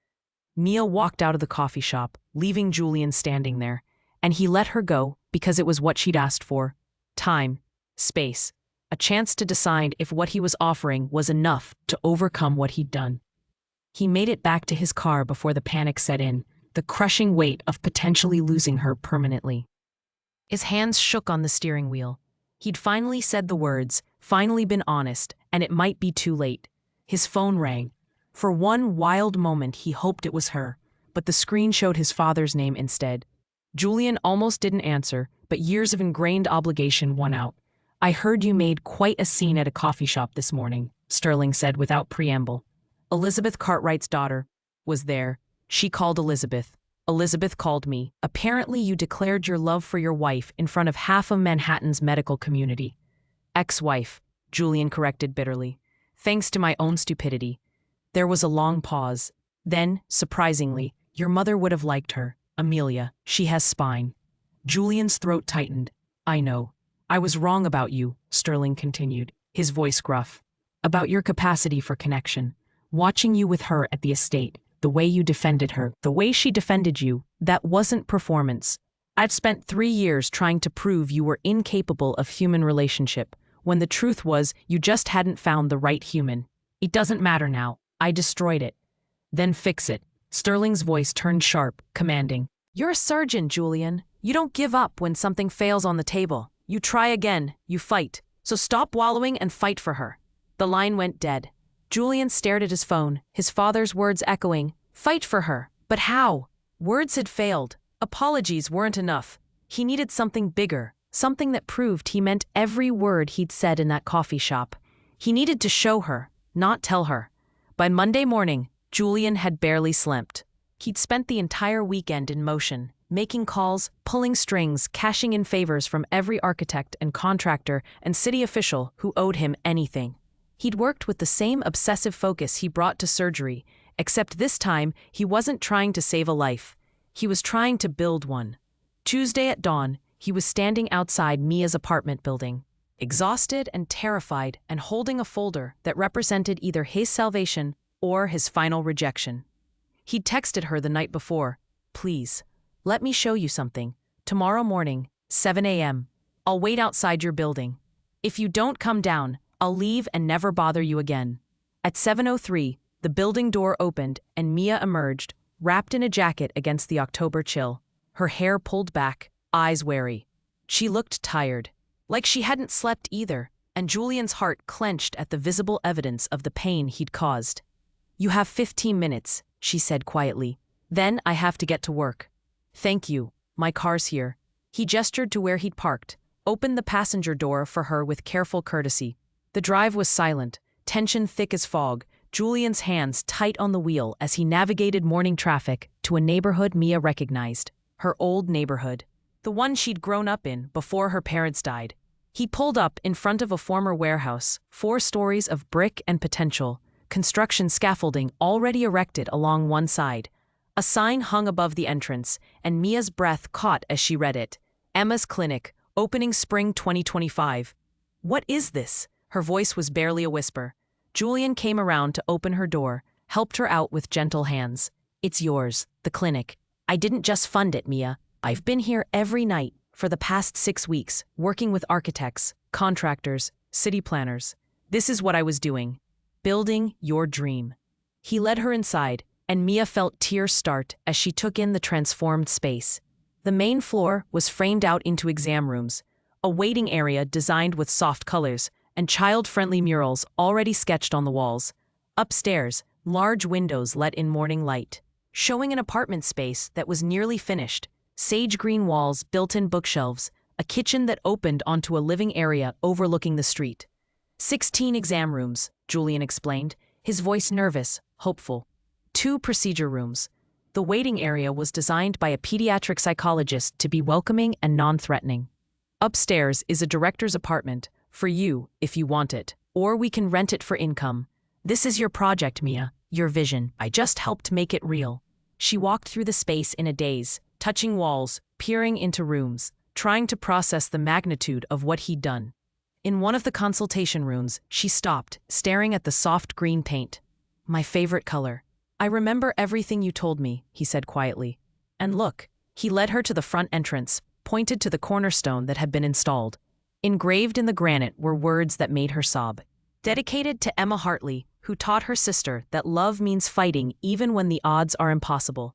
Mia walked out of the coffee shop, leaving Julian standing there, and he let her go because it was what she'd asked for. Time, space, a chance to decide if what he was offering was enough to overcome what he'd done. He made it back to his car before the panic set in, the crushing weight of potentially losing her permanently. His hands shook on the steering wheel. He'd finally said the words, finally been honest, and it might be too late. His phone rang. For one wild moment he hoped it was her, but the screen showed his father's name instead. Julian almost didn't answer, but years of ingrained obligation won out. "I heard you made quite a scene at a coffee shop this morning," Sterling said without preamble. Elizabeth Cartwright's daughter was there. She called Elizabeth. Elizabeth called me. "Apparently you declared your love for your wife in front of half of Manhattan's medical community." "Ex-wife," Julian corrected bitterly. "Thanks to my own stupidity." There was a long pause. Then, surprisingly, "Your mother would have liked her. Amelia, she has spine." Julian's throat tightened. "I know. I was wrong about you," Sterling continued, his voice gruff. "About your capacity for connection. Watching you with her at the estate, the way you defended her, the way she defended you, that wasn't performance. I'd spent 3 years trying to prove you were incapable of human relationship, when the truth was you just hadn't found the right human. It doesn't matter now. I destroyed it." "Then fix it." Sterling's voice turned sharp, commanding. "You're a surgeon, Julian. You don't give up when something fails on the table. You try again, you fight. So stop wallowing and fight for her. The line went dead. Julian stared at his phone, his father's words echoing, "Fight for her." But how? Words had failed. Apologies weren't enough. He needed something bigger, something that proved he meant every word he'd said in that coffee shop. He needed to show her, not tell her. By Monday morning, Julian had barely slept. He'd spent the entire weekend in motion, making calls, pulling strings, cashing in favors from every architect and contractor and city official who owed him anything. He'd worked with the same obsessive focus he brought to surgery, except this time he wasn't trying to save a life. He was trying to build one. Tuesday at dawn, he was standing outside Mia's apartment building, exhausted and terrified and holding a folder that represented either his salvation or his final rejection. He'd texted her the night before, "Please, let me show you something. Tomorrow morning, 7 a.m. I'll wait outside your building. If you don't come down, I'll leave and never bother you again." At 7:03, the building door opened and Mia emerged, wrapped in a jacket against the October chill, her hair pulled back, eyes wary. She looked tired, like she hadn't slept either, and Julian's heart clenched at the visible evidence of the pain he'd caused. "You have 15 minutes, she said quietly. "Then I have to get to work." "Thank you, my car's here." He gestured to where he'd parked, opened the passenger door for her with careful courtesy. The drive was silent, tension thick as fog, Julian's hands tight on the wheel as he navigated morning traffic to a neighborhood Mia recognized, her old neighborhood, the one she'd grown up in before her parents died. He pulled up in front of a former warehouse, 4 stories of brick and potential, construction scaffolding already erected along one side. A sign hung above the entrance, and Mia's breath caught as she read it. "Emma's Clinic, opening spring 2025. "What is this?" Her voice was barely a whisper. Julian came around to open her door, helped her out with gentle hands. "It's yours, the clinic. I didn't just fund it, Mia. I've been here every night for the past 6 weeks, working with architects, contractors, city planners. This is what I was doing. Building your dream." He led her inside, and Mia felt tears start as she took in the transformed space. The main floor was framed out into exam rooms, a waiting area designed with soft colors, and child-friendly murals already sketched on the walls. Upstairs, large windows let in morning light, showing an apartment space that was nearly finished, sage green walls, built-in bookshelves, a kitchen that opened onto a living area overlooking the street. 16 exam rooms, Julian explained, his voice nervous, hopeful. 2 procedure rooms. The waiting area was designed by a pediatric psychologist to be welcoming and non-threatening. Upstairs is a director's apartment, for you, if you want it, or we can rent it for income. This is your project, Mia, your vision. I just helped make it real. She walked through the space in a daze, touching walls, peering into rooms, trying to process the magnitude of what he'd done. In one of the consultation rooms, she stopped, staring at the soft green paint. "My favorite color. I remember everything you told me," he said quietly. "And look." He led her to the front entrance, pointed to the cornerstone that had been installed. Engraved in the granite were words that made her sob. Dedicated to Emma Hartley, who taught her sister that love means fighting even when the odds are impossible.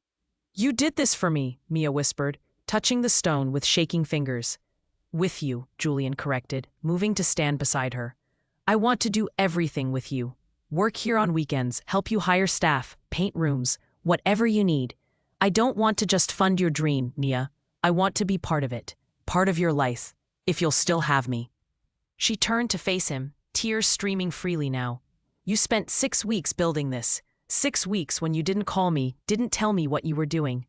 "You did this for me," Mia whispered, touching the stone with shaking fingers. "With you," Julian corrected, moving to stand beside her. "I want to do everything with you. Work here on weekends, help you hire staff, paint rooms, whatever you need. I don't want to just fund your dream, Mia. I want to be part of it, part of your life. If you'll still have me." She turned to face him, tears streaming freely now. "You spent 6 weeks building this. 6 weeks when you didn't call me, didn't tell me what you were doing."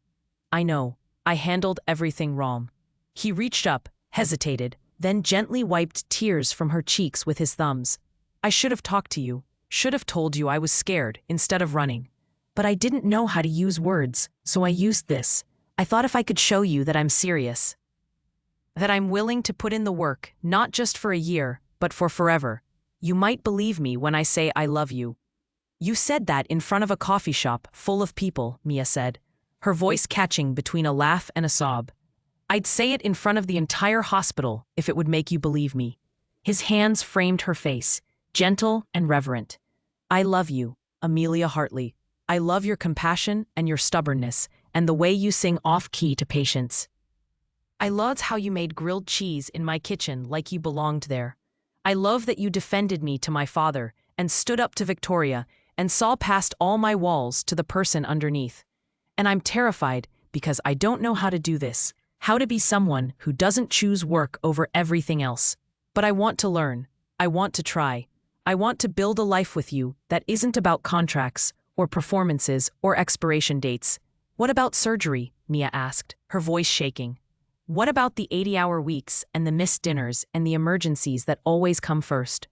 "I know. I handled everything wrong." He reached up, hesitated, then gently wiped tears from her cheeks with his thumbs. "I should have talked to you, should have told you I was scared instead of running. But I didn't know how to use words, so I used this. I thought if I could show you that I'm serious, that I'm willing to put in the work, not just for a year, but for forever, you might believe me when I say I love you." "You said that in front of a coffee shop full of people," Mia said, her voice catching between a laugh and a sob. "I'd say it in front of the entire hospital if it would make you believe me." His hands framed her face, gentle and reverent. "I love you, Amelia Hartley. I love your compassion and your stubbornness, and the way you sing off-key to patients." I loved how you made grilled cheese in my kitchen like you belonged there. I love that you defended me to my father and stood up to Victoria and saw past all my walls to the person underneath. And I'm terrified because I don't know how to do this, how to be someone who doesn't choose work over everything else. But I want to learn. I want to try. I want to build a life with you that isn't about contracts or performances or expiration dates. What about surgery? Mia asked, her voice shaking. What about the 80-hour weeks and the missed dinners and the emergencies that always come first?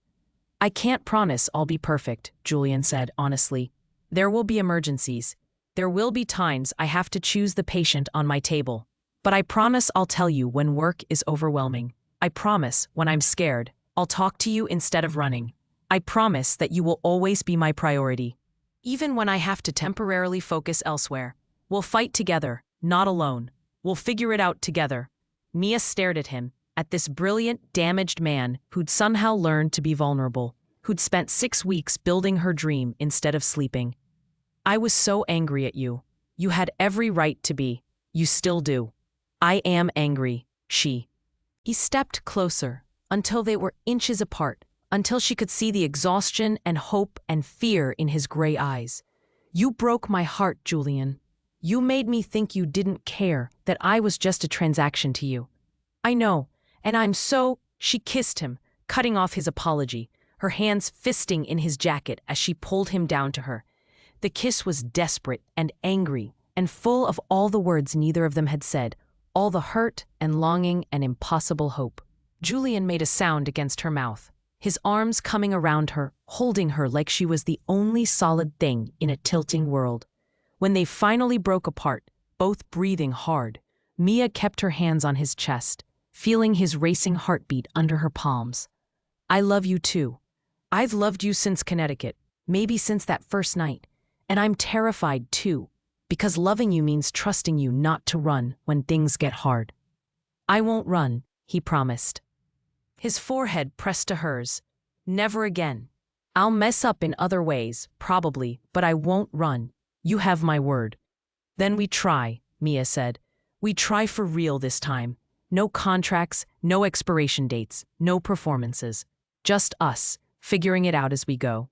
I can't promise I'll be perfect, Julian said honestly. There will be emergencies. There will be times I have to choose the patient on my table. But I promise I'll tell you when work is overwhelming. I promise when I'm scared, I'll talk to you instead of running. I promise that you will always be my priority. Even when I have to temporarily focus elsewhere. We'll fight together, not alone. We'll figure it out together. Mia stared at him, at this brilliant, damaged man who'd somehow learned to be vulnerable, who'd spent 6 weeks building her dream instead of sleeping. I was so angry at you. You had every right to be. You still do. I am angry, she. He stepped closer, until they were inches apart, until she could see the exhaustion and hope and fear in his gray eyes. You broke my heart, Julian. You made me think you didn't care, that I was just a transaction to you. I know, and I'm so— She kissed him, cutting off his apology, her hands fisting in his jacket as she pulled him down to her. The kiss was desperate and angry and full of all the words neither of them had said, all the hurt and longing and impossible hope. Julian made a sound against her mouth, his arms coming around her, holding her like she was the only solid thing in a tilting world. When they finally broke apart, both breathing hard, Mia kept her hands on his chest, feeling his racing heartbeat under her palms. I love you too. I've loved you since Connecticut, maybe since that first night. And I'm terrified too, because loving you means trusting you not to run when things get hard. I won't run, he promised. His forehead pressed to hers. Never again. I'll mess up in other ways, probably, but I won't run. You have my word. Then we try, Mia said. We try for real this time. No contracts, no expiration dates, no performances. Just us, figuring it out as we go.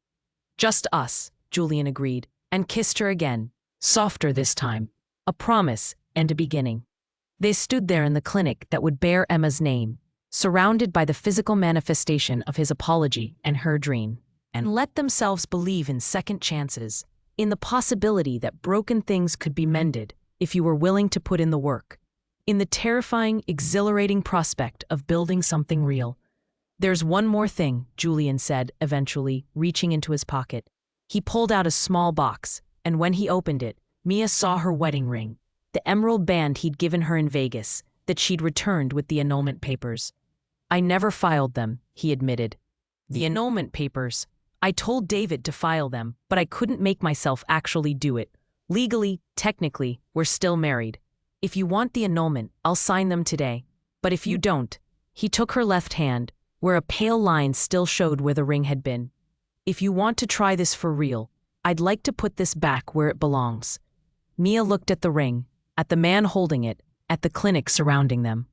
Just us, Julian agreed, and kissed her again, softer this time. A promise and a beginning. They stood there in the clinic that would bear Emma's name, surrounded by the physical manifestation of his apology and her dream, and let themselves believe in second chances, in the possibility that broken things could be mended if you were willing to put in the work, in the terrifying, exhilarating prospect of building something real. There's one more thing, Julian said, eventually, reaching into his pocket. He pulled out a small box, and when he opened it, Mia saw her wedding ring, the emerald band he'd given her in Vegas, that she'd returned with the annulment papers. I never filed them, he admitted. The annulment papers. I told David to file them, but I couldn't make myself actually do it. Legally, technically, we're still married. If you want the annulment, I'll sign them today. But if you don't— He took her left hand, where a pale line still showed where the ring had been. If you want to try this for real, I'd like to put this back where it belongs. Mia looked at the ring, at the man holding it, at the clinic surrounding them.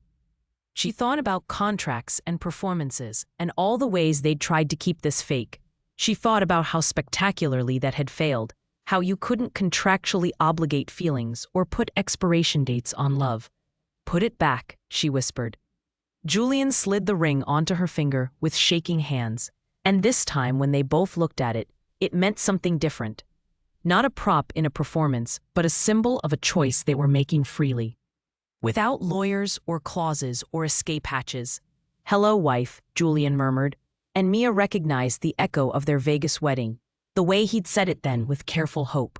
She thought about contracts and performances and all the ways they'd tried to keep this fake. She thought about how spectacularly that had failed, how you couldn't contractually obligate feelings or put expiration dates on love. Put it back, she whispered. Julian slid the ring onto her finger with shaking hands, and this time when they both looked at it, it meant something different. Not a prop in a performance, but a symbol of a choice they were making freely. Without lawyers or clauses or escape hatches. Hello, wife, Julian murmured, and Mia recognized the echo of their Vegas wedding, the way he'd said it then with careful hope.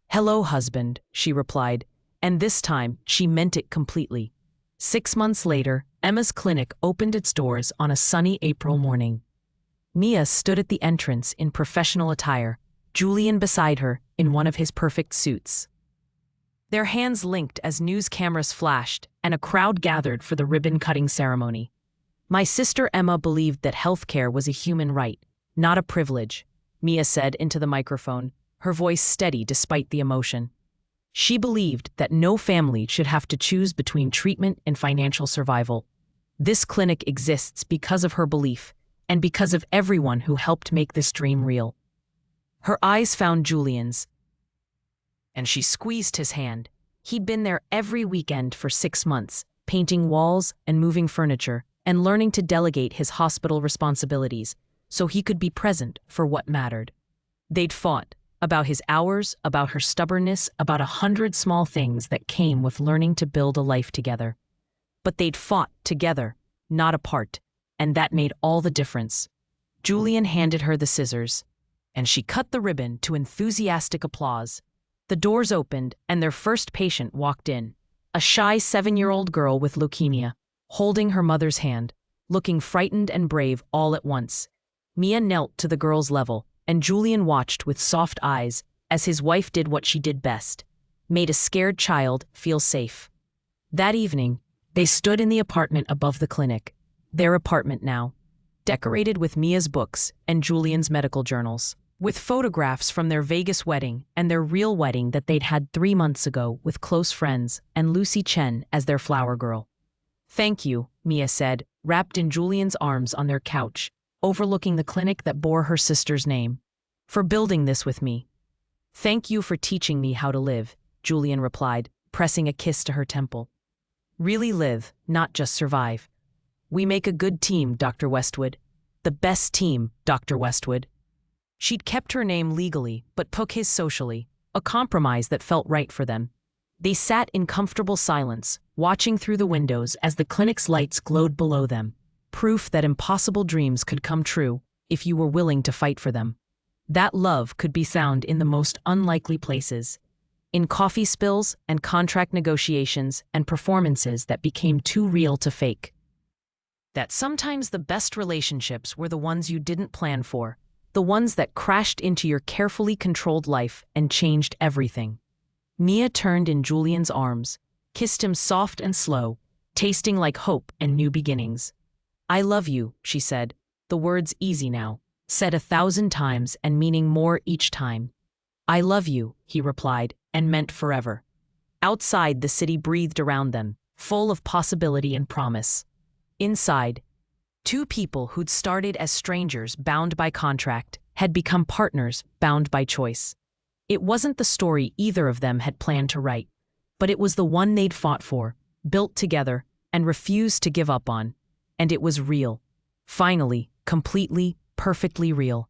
Hello, husband, she replied, and this time she meant it completely. 6 months later, Emma's clinic opened its doors on a sunny April morning. Mia stood at the entrance in professional attire, Julian beside her in one of his perfect suits. Their hands linked as news cameras flashed and a crowd gathered for the ribbon-cutting ceremony. My sister Emma believed that healthcare was a human right, not a privilege, Mia said into the microphone, her voice steady despite the emotion. She believed that no family should have to choose between treatment and financial survival. This clinic exists because of her belief and because of everyone who helped make this dream real. Her eyes found Julian's, and she squeezed his hand. He'd been there every weekend for 6 months, painting walls and moving furniture, and learning to delegate his hospital responsibilities so he could be present for what mattered. They'd fought about his hours, about her stubbornness, about 100 small things that came with learning to build a life together. But they'd fought together, not apart, and that made all the difference. Julian handed her the scissors, and she cut the ribbon to enthusiastic applause. The doors opened, and their first patient walked in, a shy 7-year-old girl with leukemia, holding her mother's hand, looking frightened and brave all at once. Mia knelt to the girl's level, and Julian watched with soft eyes as his wife did what she did best, made a scared child feel safe. That evening, they stood in the apartment above the clinic, their apartment now, decorated with Mia's books and Julian's medical journals, with photographs from their Vegas wedding and their real wedding that they'd had 3 months ago with close friends and Lucy Chen as their flower girl. "Thank you," Mia said, wrapped in Julian's arms on their couch, overlooking the clinic that bore her sister's name, "for building this with me." "Thank you for teaching me how to live," Julian replied, pressing a kiss to her temple. "Really live, not just survive. We make a good team, Dr. Westwood. The best team, Dr. Westwood." She'd kept her name legally, but took his socially, a compromise that felt right for them. They sat in comfortable silence, watching through the windows as the clinic's lights glowed below them, proof that impossible dreams could come true if you were willing to fight for them. That love could be found in the most unlikely places, in coffee spills and contract negotiations and performances that became too real to fake. That sometimes the best relationships were the ones you didn't plan for, the ones that crashed into your carefully controlled life and changed everything. Mia turned in Julian's arms, kissed him soft and slow, tasting like hope and new beginnings. "I love you," she said, the words easy now, said 1,000 times and meaning more each time. "I love you," he replied, and meant forever. Outside, the city breathed around them, full of possibility and promise. Inside, 2 people who'd started as strangers bound by contract had become partners bound by choice. It wasn't the story either of them had planned to write, but it was the one they'd fought for, built together, and refused to give up on. And it was real. Finally, completely, perfectly real.